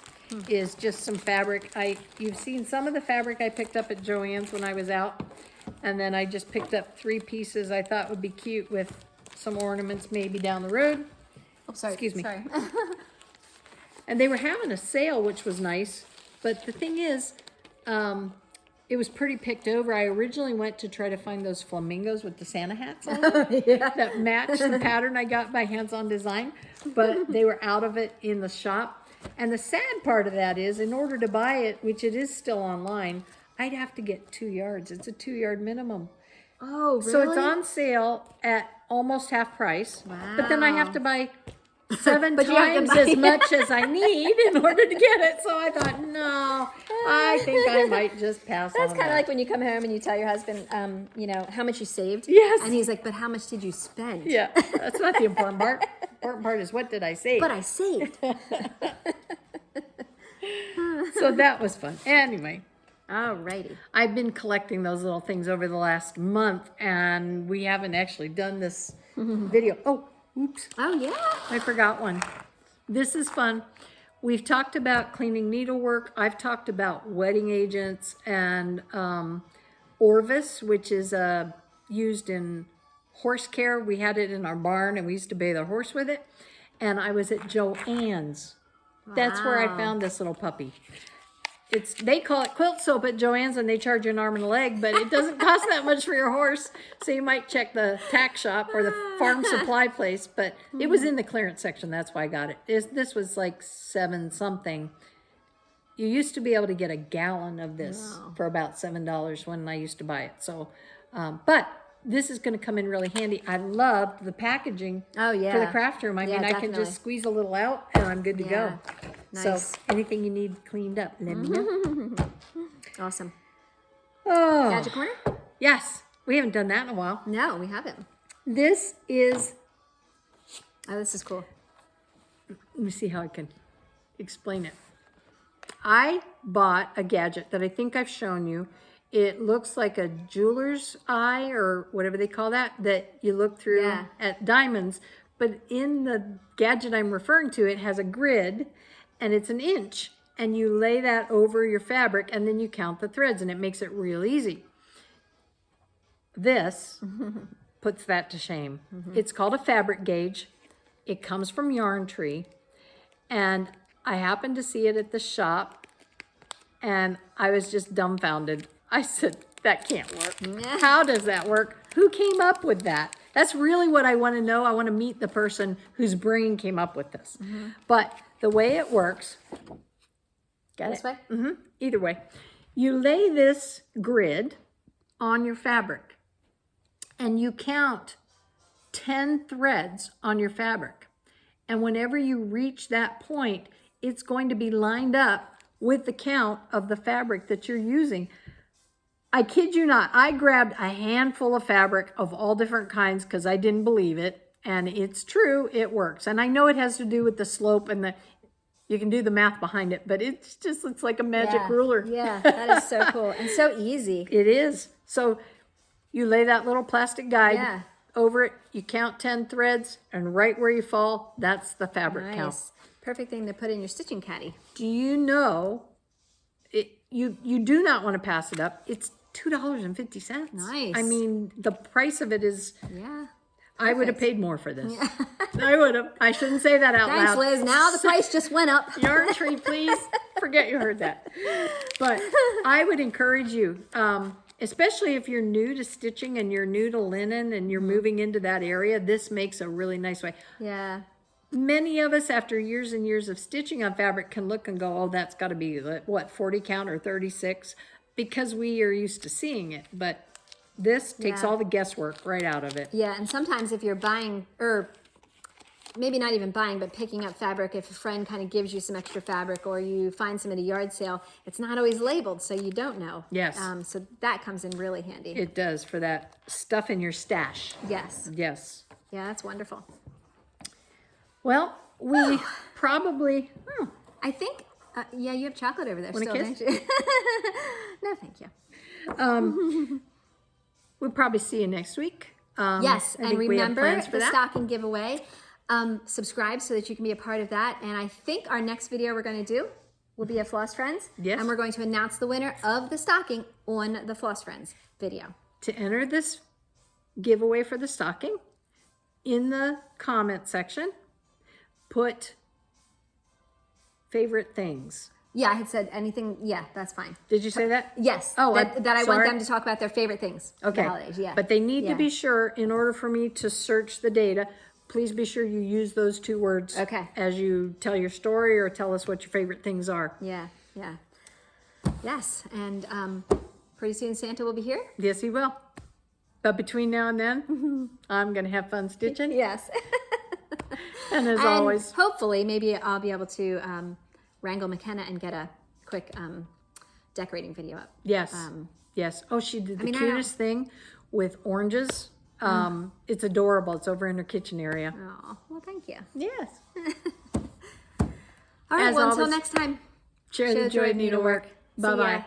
[SPEAKER 1] is just some fabric. You've seen some of the fabric I picked up at Joann's when I was out. And then I just picked up 3 pieces I thought would be cute with some ornaments maybe down the road.
[SPEAKER 2] Oh, sorry.
[SPEAKER 1] Excuse me.
[SPEAKER 2] Sorry.
[SPEAKER 1] And they were having a sale, which was nice. But the thing is, it was pretty picked over. I originally went to try to find those flamingos with the Santa hats on them that matched the pattern I got by Hands On Design, but they were out of it in the shop. And the sad part of that is, in order to buy it, which it is still online, I'd have to get 2 yards. It's a 2-yard minimum.
[SPEAKER 2] Oh, really?
[SPEAKER 1] So it's on sale at almost half price. But then I have to buy 7
[SPEAKER 2] But you have to
[SPEAKER 1] times
[SPEAKER 2] buy-
[SPEAKER 1] as much as I need in order to get it. So I thought, no, I think I might just pass
[SPEAKER 2] That's
[SPEAKER 1] on
[SPEAKER 2] kind of
[SPEAKER 1] that.
[SPEAKER 2] like when you come home and you tell your husband, you know, how much you saved.
[SPEAKER 1] Yes.
[SPEAKER 2] And he's like, but how much did you spend?
[SPEAKER 1] Yeah, that's not the important part. The important part is, what did I save?
[SPEAKER 2] But I saved.
[SPEAKER 1] So that was fun. Anyway,
[SPEAKER 2] Alrighty.
[SPEAKER 1] I've been collecting those little things over the last month, and we haven't actually done this video. Oh, oops.
[SPEAKER 2] Oh, yeah.
[SPEAKER 1] I forgot one. This is fun. We've talked about cleaning needlework. I've talked about wetting agents and Orvis, which is used in horse care. We had it in our barn, and we used to bathe our horse with it. And I was at Joann's. That's where I
[SPEAKER 2] Wow.
[SPEAKER 1] found this little puppy. They call it Quilt Soap at Joann's, and they charge you an arm and a leg, but it doesn't cost that much for your horse. So you might check the tack shop or the farm supply place, but it was in the clearance section. That's why I got it. This was like 7 something. You used to be able to get a gallon of this for about $7 when I used to buy it. So, but this is going to come in really handy. I loved the packaging
[SPEAKER 2] Oh, yeah.
[SPEAKER 1] for the craft room. I
[SPEAKER 2] Yeah,
[SPEAKER 1] mean, I can
[SPEAKER 2] definitely.
[SPEAKER 1] just squeeze a little out and I'm good to
[SPEAKER 2] Yeah.
[SPEAKER 1] go.
[SPEAKER 2] Nice.
[SPEAKER 1] So anything you need cleaned up, let me know.
[SPEAKER 2] Awesome.
[SPEAKER 1] Oh,
[SPEAKER 2] Gadget corner?
[SPEAKER 1] yes. We haven't done that in a while.
[SPEAKER 2] No, we haven't.
[SPEAKER 1] This is,
[SPEAKER 2] Oh, this is cool.
[SPEAKER 1] let me see how I can explain it. I bought a gadget that I think I've shown you. It looks like a jeweler's eye or whatever they call that you look through
[SPEAKER 2] Yeah.
[SPEAKER 1] at diamonds. But in the gadget I'm referring to, it has a grid and it's 1 inch. And you lay that over your fabric and then you count the threads and it makes it real easy. This puts that to shame. It's called a fabric gauge. It comes from Yarn Tree. And I happened to see it at the shop and I was just dumbfounded. I said, that can't work. How does that work? Who came up with that? That's really what I want to know. I want to meet the person whose brain came up with this. But the way it works, got
[SPEAKER 2] This
[SPEAKER 1] it?
[SPEAKER 2] way?
[SPEAKER 1] Either way, you lay this grid on your fabric and you count 10 threads on your fabric. And whenever you reach that point, it's going to be lined up with the count of the fabric that you're using. I kid you not, I grabbed a handful of fabric of all different kinds because I didn't believe it. And it's true, it works. And I know it has to do with the slope and you can do the math behind it, but it's like a magic ruler.
[SPEAKER 2] Yeah, that is so cool and so easy.
[SPEAKER 1] It is. So you lay that little plastic guide over it, you count 10 threads, and right where you fall, that's the fabric count.
[SPEAKER 2] Perfect thing to put in your stitching caddy.
[SPEAKER 1] Do you know, you do not want to pass it up. It's $2.50.
[SPEAKER 2] Nice.
[SPEAKER 1] I mean, the price of it is...
[SPEAKER 2] Yeah.
[SPEAKER 1] I would have paid more for this. Yeah. I would have. I shouldn't say that out loud.
[SPEAKER 2] Thanks, Liz. Now the price just went up.
[SPEAKER 1] Yarn tree, please. Forget you heard that. But I would encourage you, especially if you're new to stitching and you're new to linen and you're moving into that area, this makes a really nice way.
[SPEAKER 2] Yeah.
[SPEAKER 1] Many of us, after years and years of stitching on fabric, can look and go, oh, that's got to be, what, 40 count or 36? Because we are used to seeing it. But this takes all the guesswork right out of it.
[SPEAKER 2] Yeah, and sometimes if you're buying, or maybe not even buying, but picking up fabric, if a friend kind of gives you some extra fabric or you find some at a yard sale, it's not always labeled, so you don't know.
[SPEAKER 1] Yes.
[SPEAKER 2] So that comes in really handy.
[SPEAKER 1] It does for that stuff in your stash.
[SPEAKER 2] Yes.
[SPEAKER 1] Yes.
[SPEAKER 2] Yeah, that's wonderful.
[SPEAKER 1] Well, we probably...
[SPEAKER 2] I think, yeah, you have chocolate over there
[SPEAKER 1] Want
[SPEAKER 2] still,
[SPEAKER 1] a kiss?
[SPEAKER 2] don't you? No, thank you.
[SPEAKER 1] We'll probably see you next week.
[SPEAKER 2] Yes, and remember the
[SPEAKER 1] that.
[SPEAKER 2] stocking giveaway. Subscribe so that you can be a part of that. And I think our next video we're going to do will be a Floss Friends.
[SPEAKER 1] Yes.
[SPEAKER 2] And we're going to announce the winner of the stocking on the Floss Friends video.
[SPEAKER 1] To enter this giveaway for the stocking, in the comment section, put favorite things.
[SPEAKER 2] Yeah, I had said anything. Yeah, that's fine.
[SPEAKER 1] Did you say that?
[SPEAKER 2] Yes.
[SPEAKER 1] Oh,
[SPEAKER 2] that I want them to talk about their favorite things.
[SPEAKER 1] Okay.
[SPEAKER 2] The holidays. Yeah.
[SPEAKER 1] But they need to be sure, in order for me to search the data, please be sure you use those two words as you tell your story or tell us what your favorite things are.
[SPEAKER 2] Yeah, yeah. Yes, and pretty soon Santa will be here.
[SPEAKER 1] Yes, he will. But between now and then, I'm going to have fun stitching.
[SPEAKER 2] Yes.
[SPEAKER 1] And as always,
[SPEAKER 2] hopefully, maybe I'll be able to wrangle McKenna and get a quick decorating video up.
[SPEAKER 1] Yes. Yes. Oh, she did the cutest thing with oranges. It's adorable. It's over in her kitchen area.
[SPEAKER 2] Oh, well, thank you.
[SPEAKER 1] Yes.
[SPEAKER 2] All right,
[SPEAKER 1] As
[SPEAKER 2] well,
[SPEAKER 1] always,
[SPEAKER 2] until next time.
[SPEAKER 1] Share the joy of needlework. Bye-bye.